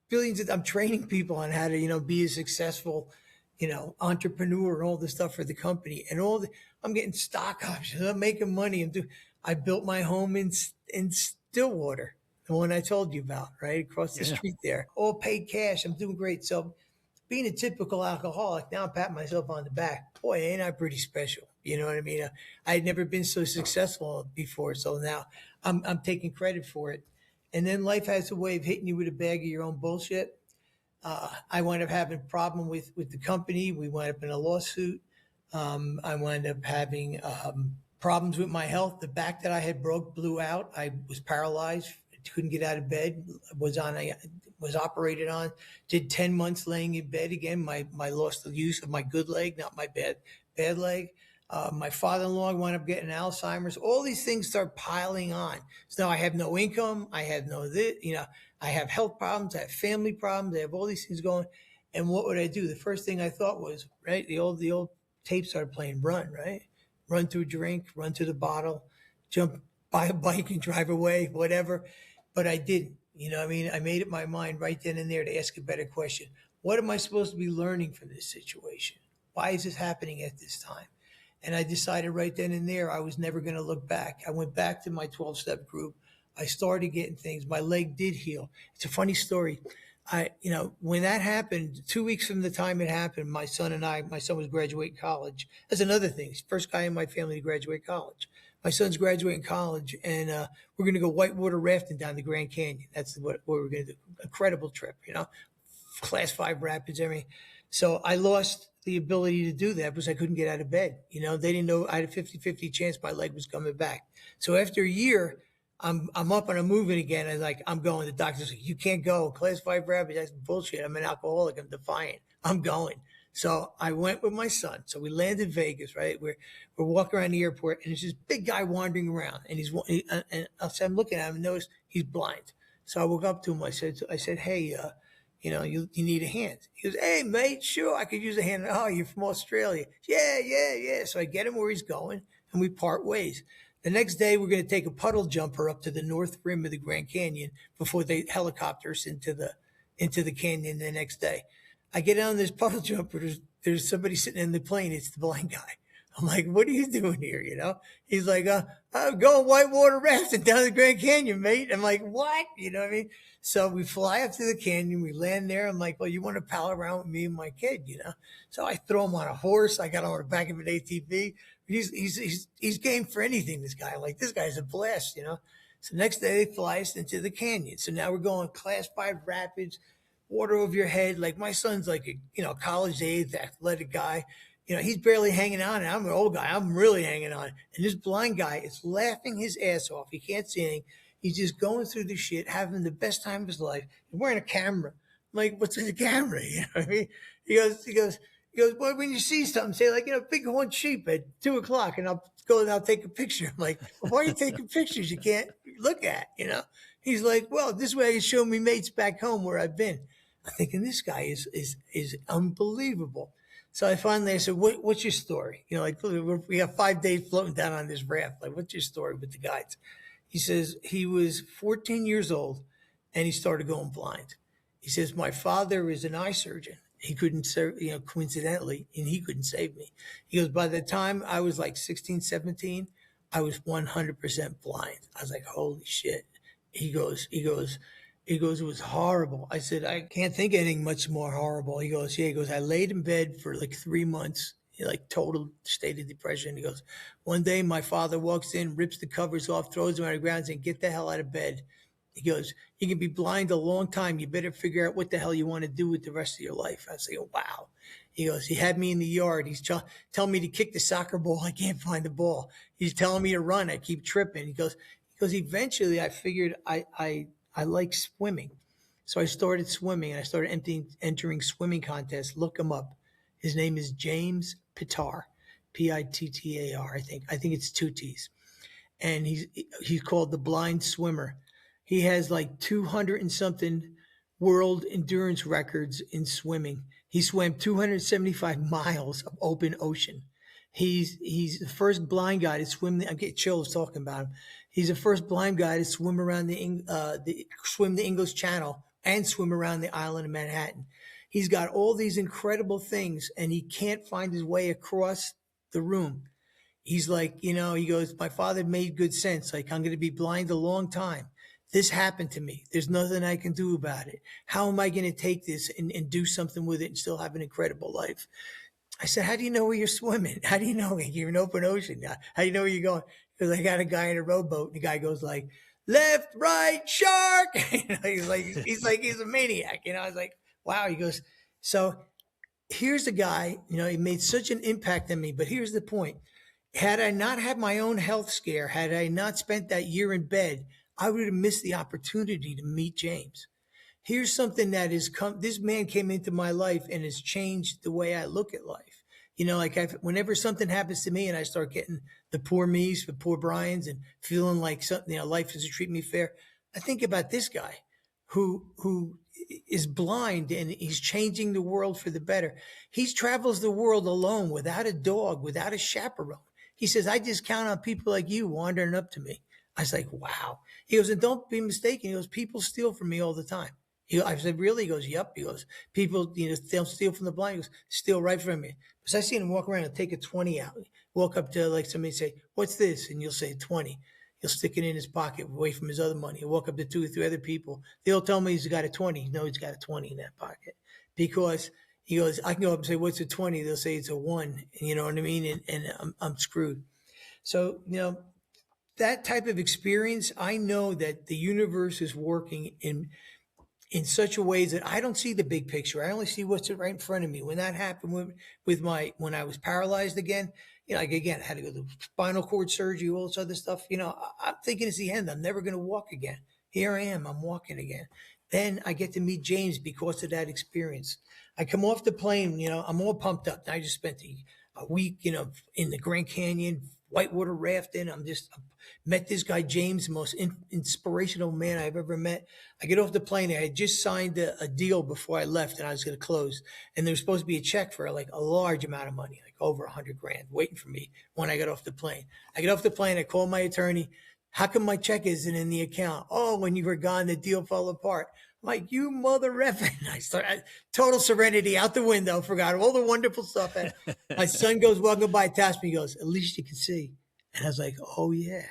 billions I'm training people on how to, be a successful, entrepreneur and all this stuff for the company. And I'm getting stock options. I'm making money. I built my home in Stillwater, the one I told you about, right across the street there. All paid cash. I'm doing great. So being a typical alcoholic, now I'm patting myself on the back. Boy, ain't I pretty special? You know what I mean? I had never been so successful before. So now I'm taking credit for it. And then life has a way of hitting you with a bag of your own bullshit. I wound up having a problem with the company. We wound up in a lawsuit. I wound up having problems with my health. The back that I had blew out. I was paralyzed. Couldn't get out of bed. Was operated on. Did 10 months laying in bed again. My lost the use of my good leg, not my bad leg. My father-in-law wound up getting Alzheimer's. All these things start piling on. So now I have no income. I have I have health problems. I have family problems. I have all these things going. And what would I do? The first thing I thought was, right, the old tape started playing, run, right? Run to a drink, run to the bottle, jump, buy a bike and drive away, whatever. But I didn't. I made up my mind right then and there to ask a better question. What am I supposed to be learning from this situation? Why is this happening at this time? And I decided right then and there I was never going to look back. I went back to my 12-step group. I started getting things. My leg did heal. It's a funny story. When that happened, 2 weeks from the time it happened, my son was graduating college. That's another thing. He's the first guy in my family to graduate college. My son's graduating college, and we're going to go whitewater rafting down the Grand Canyon. That's what we're going to do. Incredible trip, Class 5 rapids, everything. So I lost the ability to do that because I couldn't get out of bed. They didn't know I had a 50-50 chance my leg was coming back. So after a year, I'm up and I'm moving again. I'm going. The doctor's like, you can't go. Class 5 rapids, that's bullshit. I'm an alcoholic. I'm defiant. I'm going. So I went with my son. So we landed in Vegas, right? We're walking around the airport, and there's this big guy wandering around, and I'm looking at him and notice he's blind. So I woke up to him. I said, hey, you need a hand. He goes, hey, mate, sure, I could use a hand. Oh, you're from Australia. Yeah. So I get him where he's going, and we part ways. The next day, we're going to take a puddle jumper up to the north rim of the Grand Canyon before they helicopter us into the canyon the next day. I get on this puddle jumper. There's somebody sitting in the plane. It's the blind guy. I'm like, what are you doing here? He's like, I'm going whitewater rafting down the Grand Canyon, mate. I'm like, what? You know what I mean? So we fly up to the canyon. We land there. I'm like, well, you want to pal around with me and my kid, So I throw him on a horse. I got on the back of an ATV. He's game for anything, this guy. I'm like, this guy's a blast, So next day they fly us into the canyon. So now we're going Class 5 rapids, water over your head. Like my son's like a college age athletic guy. He's barely hanging on, and I'm an old guy. I'm really hanging on. And this blind guy is laughing his ass off. He can't see anything. He's just going through the shit, having the best time of his life. He's wearing a camera. I'm like, what's in the camera? You know what I mean? He goes, well, when you see something, say bighorn sheep at 2:00, and I'll go and I'll take a picture. I'm like, well, why are you taking pictures you can't look at? He's like, well, this way I can show me mates back home where I've been. I'm thinking this guy is unbelievable. So I said, what's your story? We have 5 days floating down on this raft. Like, what's your story with the guides? He says he was 14 years old and he started going blind. He says, my father is an eye surgeon. He couldn't serve, coincidentally, and he couldn't save me. He goes, by the time I was like 16, 17, I was 100% blind. I was like, holy shit. He goes, it was horrible. I said, I can't think of anything much more horrible. He goes, yeah. He goes, I laid in bed for like 3 months, like total state of depression. He goes, one day my father walks in, rips the covers off, throws them on the ground and says, get the hell out of bed. He goes, you can be blind a long time. You better figure out what the hell you want to do with the rest of your life. I was like, wow. He goes, he had me in the yard. He's telling me to kick the soccer ball. I can't find the ball. He's telling me to run. I keep tripping. He goes, eventually I figured I like swimming. So I started swimming, and I started entering swimming contests. Look him up. His name is James Pittar, Pittar. I think it's two T's, and he's called the blind swimmer. He has like 200 and something world endurance records in swimming. He swam 275 miles of open ocean. He's the first blind guy to swim. I get chills talking about him. He's the first blind guy to swim around swim the English Channel and swim around the island of Manhattan. He's got all these incredible things, and he can't find his way across the room. He's like, he goes, my father made good sense. Like, I'm going to be blind a long time. This happened to me. There's nothing I can do about it. How am I going to take this and do something with it and still have an incredible life? I said, how do you know where you're swimming? How do you know you're in open ocean? How do you know where you're going? Because I got a guy in a rowboat, and the guy goes like, left, right, shark. He's like he's a maniac. I was like, wow. He goes, so here's a guy, he made such an impact on me. But here's the point. Had I not had my own health scare, had I not spent that year in bed, I would have missed the opportunity to meet James. Here's something that has come. This man came into my life and has changed the way I look at life. Whenever something happens to me and I start getting the poor me's, the poor Brian's, and feeling like something, life doesn't treat me fair, I think about this guy who is blind, and he's changing the world for the better. He travels the world alone, without a dog, without a chaperone. He says, I just count on people like you wandering up to me. I was like, wow. He goes, and don't be mistaken. He goes, people steal from me all the time. I said, really? He goes, yep. He goes, people, they'll steal from the blind. He goes, steal right from me. Because I seen him walk around and take a 20 out. Walk up to like somebody and say, what's this? And you'll say 20. He'll stick it in his pocket away from his other money. He'll walk up to 2 or 3 other people. They'll tell me he's got a 20. No, he's got a 20 in that pocket. Because he goes, I can go up and say, what's a 20? They'll say it's a 1. And you know what I mean? And I'm screwed. So, that type of experience, I know that the universe is working in such a way that I don't see the big picture. I only see what's right in front of me. When that happened when I was paralyzed again, I had to go to spinal cord surgery, all this other stuff. I'm thinking it's the end. I'm never going to walk again. Here I am. I'm walking again. Then I get to meet James because of that experience. I come off the plane, I'm all pumped up. I just spent a week, in the Grand Canyon, whitewater rafting. I met this guy, James, the most inspirational man I've ever met. I get off the plane. I had just signed a deal before I left, and I was going to close. And there was supposed to be a check for like a large amount of money, like over $100,000, waiting for me when I got off the plane. I get off the plane. I call my attorney. How come my check isn't in the account? Oh, when you were gone, the deal fell apart. I'm like, you mother effing. Total serenity out the window, forgot all the wonderful stuff. And my son goes walking by, taps me, he goes, at least you can see. And I was like, oh yeah,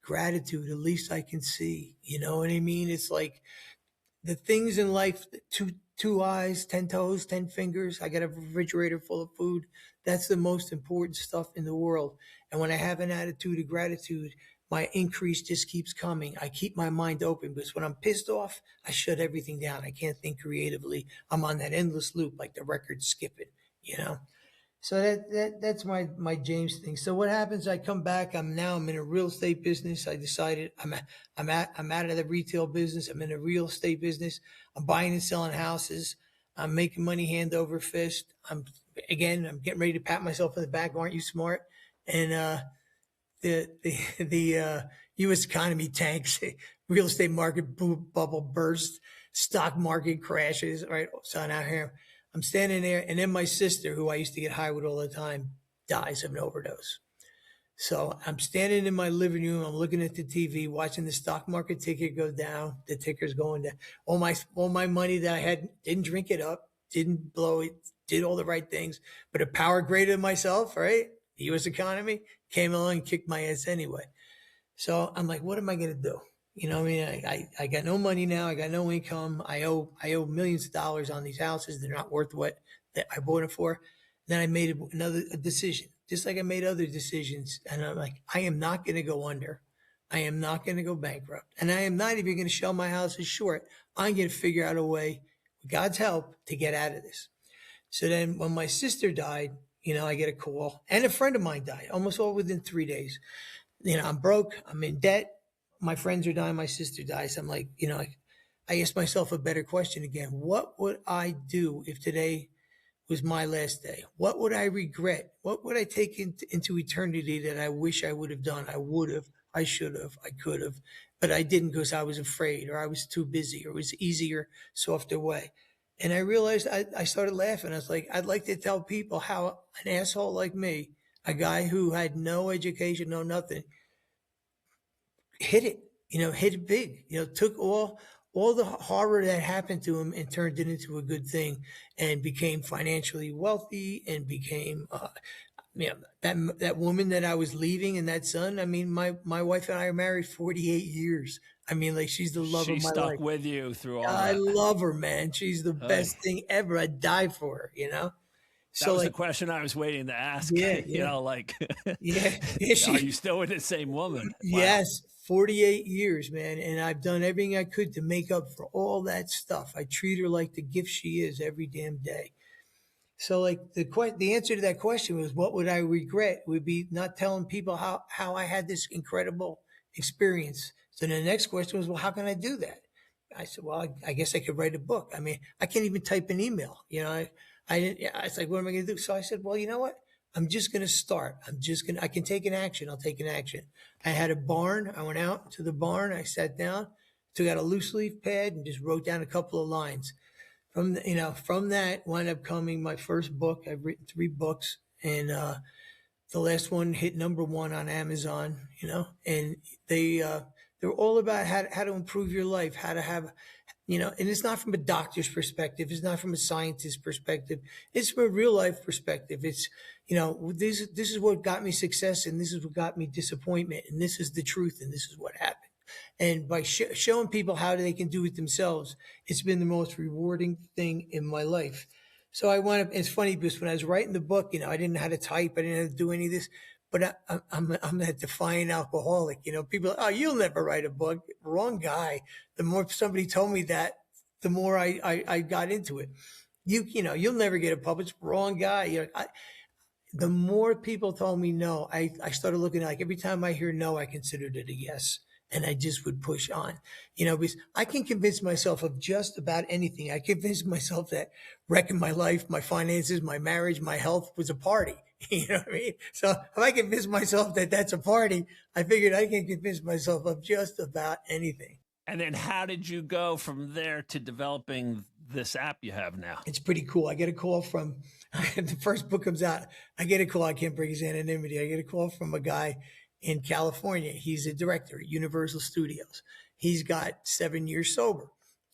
gratitude, at least I can see. You know what I mean? It's like the things in life, two eyes, 10 toes, 10 fingers. I got a refrigerator full of food. That's the most important stuff in the world. And when I have an attitude of gratitude, my increase just keeps coming. I keep my mind open, because when I'm pissed off, I shut everything down. I can't think creatively. I'm on that endless loop, like the record skipping, So that's my James thing. So what happens? I come back. I'm in a real estate business. I decided I'm out of the retail business. I'm in a real estate business. I'm buying and selling houses. I'm making money hand over fist. I'm getting ready to pat myself on the back. Aren't you smart? And the U.S. economy tanks, real estate market bubble burst, stock market crashes. Right. So now here I'm standing there, and then my sister, who I used to get high with all the time, dies of an overdose. So I'm standing in my living room. I'm looking at the TV, watching the stock market ticker go down. The ticker's going down. All my money that I had, didn't drink it up, didn't blow it, did all the right things. But a power greater than myself, right? The U.S. economy came along and kicked my ass anyway. So I'm like, what am I going to do? I got no money now. I got no income. I owe millions of dollars on these houses. They're not worth what that I bought it for. Then I made another decision, just like I made other decisions. And I'm like, I am not going to go under. I am not going to go bankrupt. And I am not even going to sell my houses short. I'm going to figure out a way, with God's help, to get out of this. So then when my sister died, I get a call, and a friend of mine died, almost all within 3 days. I'm broke. I'm in debt. My friends are dying. My sister dies. I'm like, I asked myself a better question again. What would I do if today was my last day? What would I regret? What would I take into eternity that I wish I would have done? I would have, I should have, I could have, but I didn't because I was afraid or I was too busy or it was easier, softer way. And I realized I started laughing. I was like, I'd like to tell people how an asshole like me, a guy who had no education, no nothing, hit it, hit it big, took all the horror that happened to him and turned it into a good thing and became financially wealthy and became, that woman that I was leaving and that son. I mean, my wife and I are married 48 years. I mean, like she's the love She of my stuck life. with you through all I that. love her, man. She's the Hey, best thing ever. I'd die for her, that So was the like, question I was waiting to ask. yeah, You yeah, know, like, yeah, yeah. are you still with the same woman? Wow. Yes, 48 years, man. And I've done everything I could to make up for all that stuff. I treat her like the gift she is every damn day. So like the answer to that question was, what would I regret? Would be not telling people how I had this incredible experience. So the next question was, well, how can I do that? I said, well, I guess I could write a book. I mean, I can't even type an email. I didn't. I was like, what am I going to do? So I said, well, you know what? I'm just going to start. I can take an action. I'll take an action. I had a barn. I went out to the barn. I sat down, took out a loose leaf pad and just wrote down a couple of lines. From that wound up coming my first book. I've written 3 books, and the last one hit #1 on Amazon. And they're all about how to improve your life, how to have, and it's not from a doctor's perspective, it's not from a scientist's perspective, it's from a real life perspective. It's this is what got me success, and this is what got me disappointment, and this is the truth, and this is what happened. And by showing people how they can do it themselves, it's been the most rewarding thing in my life. So I wound up, it's funny because when I was writing the book, I didn't know how to type, I didn't know how to do any of this, but I'm a defiant alcoholic. People are, oh, you'll never write a book. Wrong guy. The more somebody told me that, the more I got into it. You'll never get it published. Wrong guy. The more people told me no, I started looking like every time I hear no, I considered it a yes. And I just would push on, because I can convince myself of just about anything. I convinced myself that wrecking my life, my finances, my marriage, my health was a party. You know what I mean? So if I convince myself that that's a party, I figured I can convince myself of just about anything. And then how did you go from there to developing this app you have now? It's pretty cool. I get a call from the first book comes out. I get a call. I can't break his anonymity. I get a call from a guy in California. He's a director at Universal Studios. He's got 7 years sober.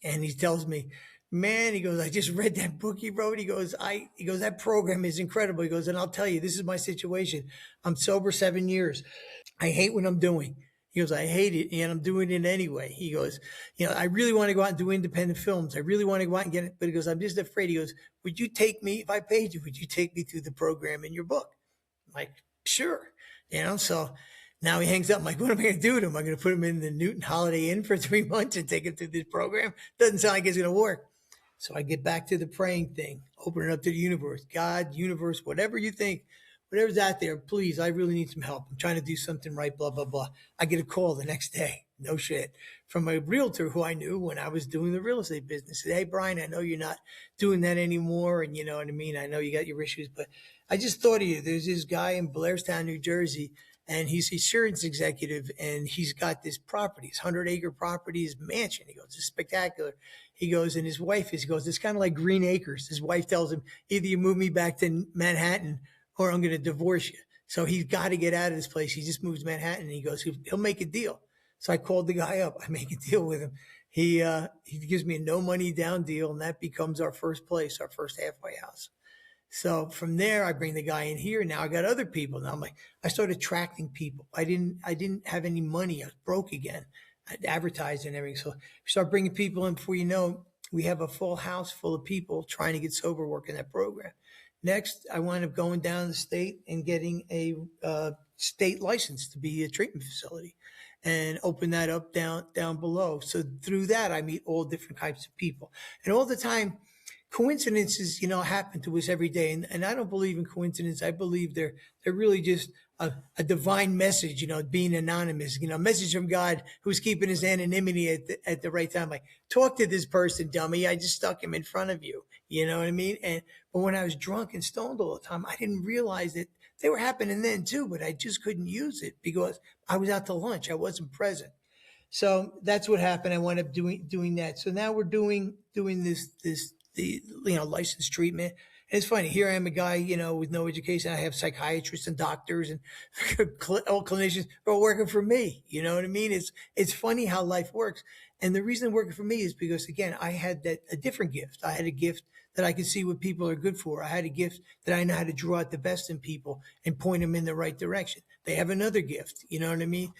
And he tells me, man, he goes, I just read that book he wrote. He goes, that program is incredible. He goes, and I'll tell you, this is my situation. I'm sober 7 years. I hate what I'm doing. He goes, I hate it, and I'm doing it anyway. He goes, I really want to go out and do independent films. I really want to go out and get it. But he goes, I'm just afraid. He goes, would you take me, if I paid you, would you take me through the program in your book? I'm like, sure. So now he hangs up. I'm like, what am I going to do to him? I'm going to put him in the Newton Holiday Inn for 3 months and take him through this program. Doesn't sound like it's going to work. So I get back to the praying thing, open it up to the universe, God, universe, whatever you think, whatever's out there, please, I really need some help. I'm trying to do something right, blah, blah, blah. I get a call the next day, no shit, from a realtor who I knew when I was doing the real estate business. Said, hey, Brian, I know you're not doing that anymore. And you know what I mean? I know you got your issues, but I just thought of you. There's this guy in Blairstown, New Jersey, and he's an insurance executive, and he's got this property, his 100-acre property, his mansion. He goes, it's spectacular. He goes, and his wife is, he goes, it's kind of like Green Acres. His wife tells him, either you move me back to Manhattan or I'm going to divorce you. So he's got to get out of this place. He just moves to Manhattan, and he goes, he'll make a deal. So I called the guy up. I make a deal with him. He gives me a no money down deal, and that becomes our first place, our first halfway house. So from there, I bring the guy in here. Now I got other people. Now I started attracting people. I didn't have any money. I was broke again. I'd advertised and everything. So we start bringing people in. Before you know, we have a full house full of people trying to get sober, working that program. Next, I wound up going down the state and getting a state license to be a treatment facility, and open that up down below. So through that, I meet all different types of people, and all the time, coincidences, happen to us every day. And I don't believe in coincidence. I believe they're really just a divine message, being anonymous, a message from God who's keeping his anonymity at the right time. Like, talk to this person, dummy. I just stuck him in front of you. You know what I mean? But when I was drunk and stoned all the time, I didn't realize that they were happening then too, but I just couldn't use it because I was out to lunch. I wasn't present. So that's what happened. I wound up doing that. So now we're doing the licensed treatment. And it's funny. Here I am, a guy, with no education. I have psychiatrists and doctors and all clinicians who are working for me. You know what I mean? It's funny how life works. And the reason it's working for me is because, again, I had a different gift. I had a gift that I could see what people are good for. I had a gift that I know how to draw out the best in people and point them in the right direction. They have another gift. You know what I mean?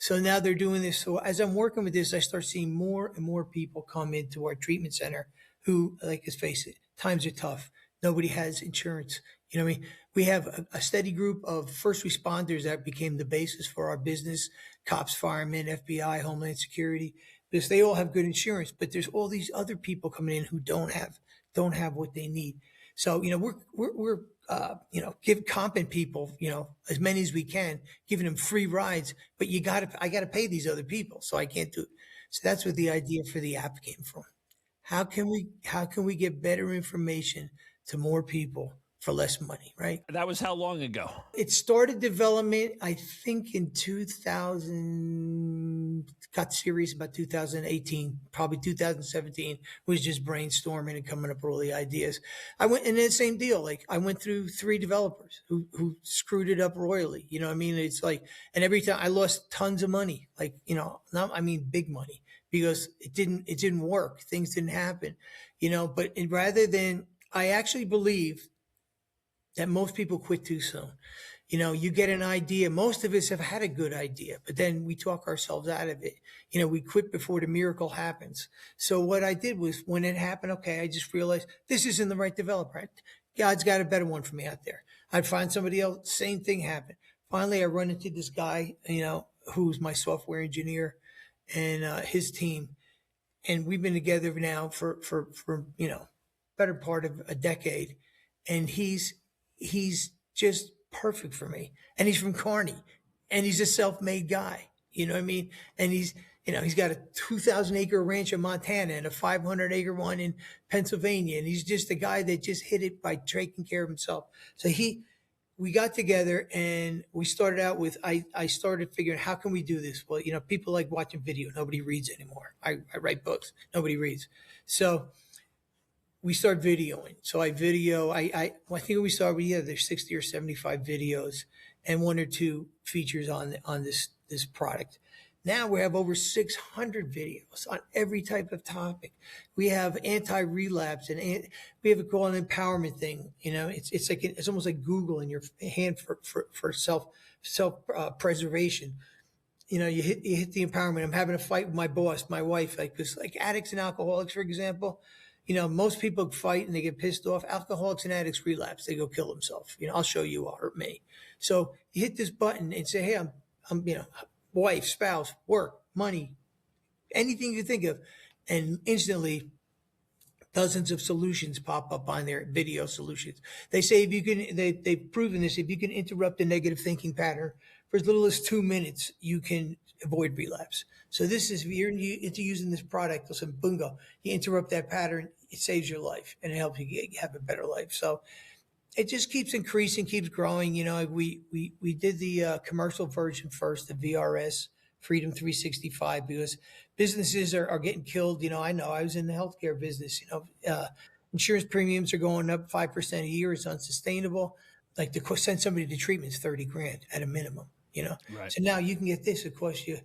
So now they're doing this. So as I'm working with this, I start seeing more and more people come into our treatment center who, like, let's face it, times are tough. Nobody has insurance. You know what I mean? We have a steady group of first responders that became the basis for our business: cops, firemen, FBI, Homeland Security, because they all have good insurance. But there's all these other people coming in who don't have what they need. So we're comping people, as many as we can, giving them free rides. But I gotta pay these other people, so I can't do it. So that's what the idea for the app came from. How can we get better information to more people for less money, right? That was how long ago? It started development, I think, in 2000, got serious about 2018, probably 2017, was just brainstorming and coming up with all the ideas. I went in the same deal. Like, I went through 3 developers who screwed it up royally. You know what I mean? It's like, and every time I lost tons of money, like, big money, because it didn't work. Things didn't happen, but rather than, I actually believe that most people quit too soon. You get an idea. Most of us have had a good idea, but then we talk ourselves out of it. We quit before the miracle happens. So what I did was, when it happened, okay, I just realized this isn't the right developer. God's got a better one for me out there. I'd find somebody else, same thing happened. Finally, I run into this guy, who's my software engineer, and his team. And we've been together now for better part of a decade. And he's just perfect for me. And he's from Kearney, and he's a self-made guy. You know what I mean? And he's got a 2,000-acre ranch in Montana and a 500-acre one in Pennsylvania. And he's just a guy that just hit it by taking care of himself. So we got together, and we started out with, I started figuring, how can we do this? Well, people like watching video. Nobody reads anymore. I write books. Nobody reads. So we start videoing. So I think we started, there's 60 or 75 videos and 1 or 2 features on this product. Now we have over 600 videos on every type of topic. We have anti-relapse, and we have called an empowerment thing. It's almost like Google in your hand for self preservation. You hit the empowerment. I'm having a fight with my boss, my wife, like addicts and alcoholics, for example. Most people fight and they get pissed off. Alcoholics and addicts relapse. They go kill themselves. I'll show you, I'll hurt me. So you hit this button and say, hey, I'm wife, spouse, work, money, anything you think of. And instantly, dozens of solutions pop up on their video solutions. They say they've proven this, if you can interrupt a negative thinking pattern for as little as 2 minutes, you can avoid relapse. So this is, if you're into using this product, listen, bungo, you interrupt that pattern, it saves your life, and it helps you have a better life. So it just keeps increasing, keeps growing. We did the commercial version first, the VRS Freedom 365, because businesses are getting killed. I know I was in the healthcare business. Insurance premiums are going up 5% a year. It's unsustainable. Like, to send somebody to treatment is $30,000 at a minimum. Right. So now you can get this. It costs you,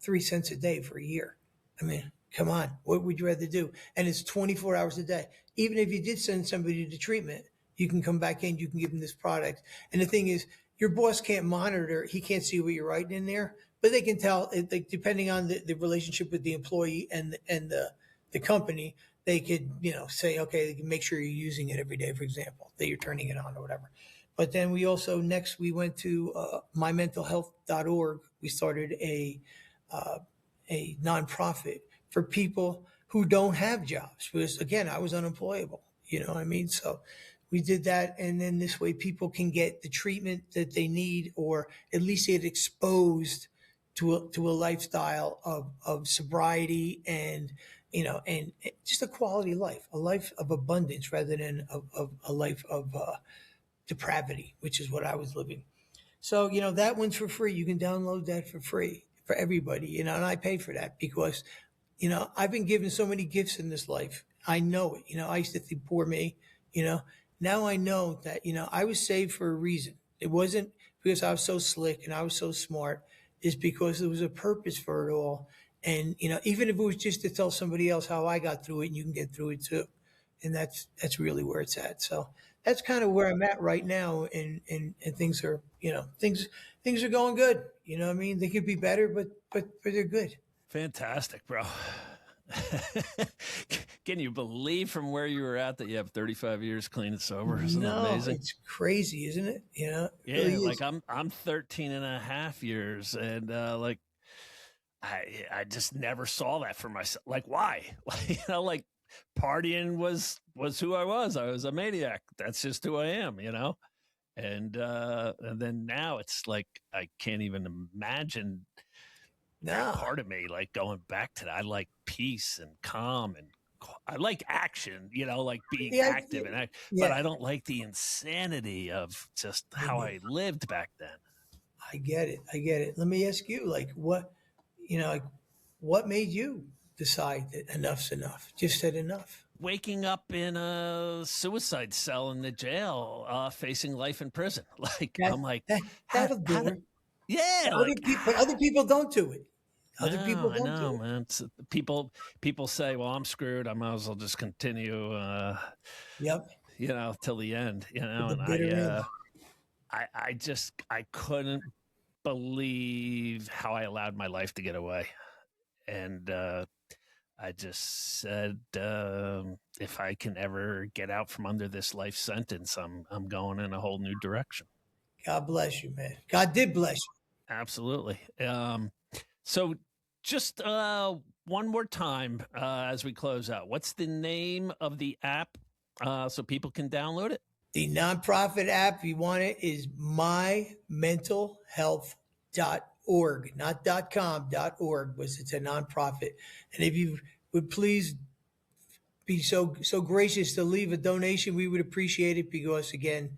3 cents a day for a year. I mean, come on, what would you rather do? And it's 24 hours a day. Even if you did send somebody to treatment, you can come back in, you can give them this product. And the thing is, your boss can't monitor, he can't see what you're writing in there, but they can tell, depending on the relationship with the employee and the company, they could, say, okay, they can make sure you're using it every day, for example, that you're turning it on or whatever. But then we also, next we went to mymentalhealth.org. We started a nonprofit for people who don't have jobs because again, I was unemployable. You know what I mean? So we did that, and then this way people can get the treatment that they need, or at least get exposed to a lifestyle of sobriety and and just a quality life, a life of abundance rather than of a life of depravity, which is what I was living. So, that one's for free. You can download that for free for everybody, and I pay for that because, I've been given so many gifts in this life. I know it. I used to think, poor me, you know. Now I know that, I was saved for a reason. It wasn't because I was so slick and I was so smart. It's because there was a purpose for it all. And, even if it was just to tell somebody else how I got through it, and you can get through it too. And that's really where it's at. So that's kind of where I'm at right now. And things are, things are going good. You know what I mean? They could be better, but they're good. Fantastic, bro. Can you believe from where you were at that you have 35 years clean and sober? Isn't that amazing? It's crazy, isn't it? Yeah, really like I'm 13 and a half years, and like I just never saw that for myself. Like, why? Like partying was who I was. I was a maniac. That's just who I am, And then now it's like I can't even imagine that part of me, like going back to that. I like peace and calm, and I like action, like being active and but I don't like the insanity of just how I lived back then. I get it. Let me ask you, like, what made you decide that enough's enough? Just said enough. Waking up in a suicide cell in the jail, facing life in prison. Like, I'm like, that'll do it. Yeah. But other people don't do it. Other people don't I know, do it. Man. People say, well, I'm screwed. I might as well just continue, till the end, and I couldn't believe how I allowed my life to get away. And I just said, if I can ever get out from under this life sentence, I'm going in a whole new direction. God bless you, man. God did bless you. Absolutely. So just one more time as we close out, what's the name of the app so people can download it? The nonprofit app, if you want it, is mymentalhealth.org, not .com, .org, because it's a nonprofit. And if you would please be so gracious to leave a donation, we would appreciate it because, again,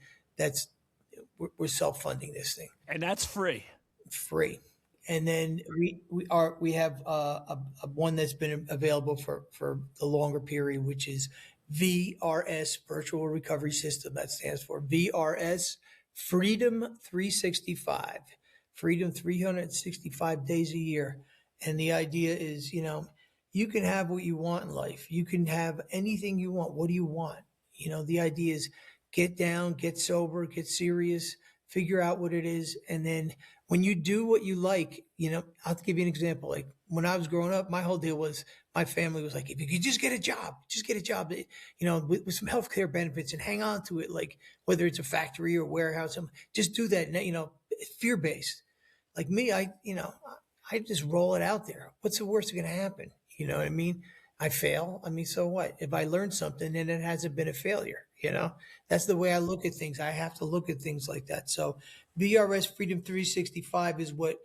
we're self-funding this thing. And that's free. Free. And then we have a one that's been available for the longer period, which is VRS Virtual Recovery System. That stands for VRS Freedom 365. Freedom 365 days a year. And the idea is, you can have what you want in life. You can have anything you want. What do you want? The idea is get down, get sober, get serious, figure out what it is. And then when you do what you like, I'll give you an example. Like when I was growing up, my whole deal was my family was like, if you could just get a job, with some healthcare benefits and hang on to it. Like whether it's a factory or warehouse, just do that. Fear-based. Like me, I just roll it out there. What's the worst going to happen? You know what I mean? I fail. So what? If I learn something, then it hasn't been a failure. That's the way I look at things. I have to look at things like that. So VRS Freedom 365 is what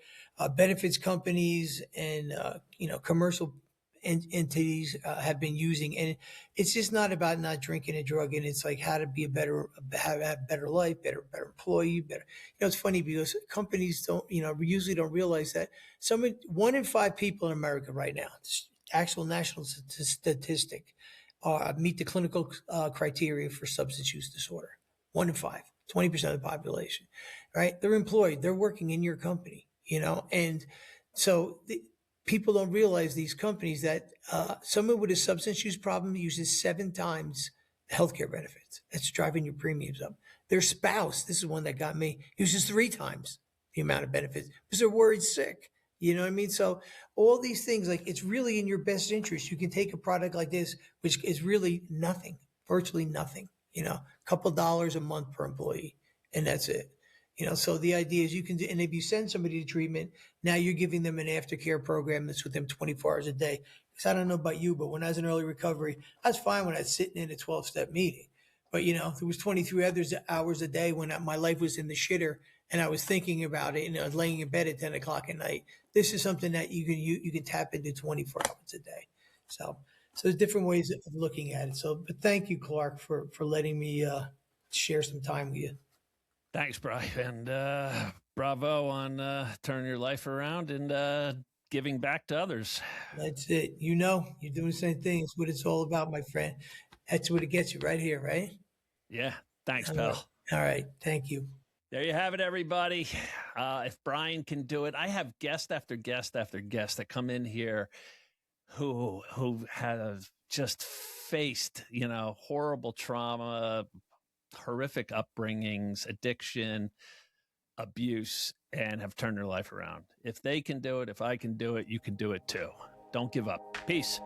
benefits companies and, commercial entities have been using. And it's just not about not drinking and drugging. It's like how to be have a better life, better employee, better. It's funny because companies don't, usually don't realize that 1 in 5 people in America right now, actual national statistic, meet the clinical criteria for substance use disorder. 1 in 5, 20% of the population, right? They're employed. They're working in your company, and so people don't realize these companies that someone with a substance use problem uses 7 times the healthcare benefits. That's driving your premiums up. Their spouse, this is one that got me, uses 3 times the amount of benefits because they're worried sick. You know what I mean? So all these things, like it's really in your best interest. You can take a product like this, which is really nothing, virtually nothing, a couple dollars a month per employee. And that's it. So the idea is you can do, and if you send somebody to treatment, now you're giving them an aftercare program that's with them 24 hours a day. Because I don't know about you, but when I was in early recovery, I was fine when I was sitting in a 12-step meeting. But there was 23 hours a day when my life was in the shitter and I was thinking about it and I was laying in bed at 10 o'clock at night. This is something that you can tap into 24 hours a day. So there's different ways of looking at it. So, but thank you, Clark, for letting me share some time with you. Thanks, Brian. And bravo on turning your life around and giving back to others. That's it. You're doing the same thing. It's what it's all about, my friend. That's what it gets you right here, right? Yeah. Thanks, All pal. right. All right. Thank you. There you have it, everybody. If Brian can do it, I have guest after guest after guest that come in here who have just faced, horrible trauma, horrific upbringings, addiction, abuse, and have turned their life around. If they can do it, if I can do it, you can do it too. Don't give up. Peace.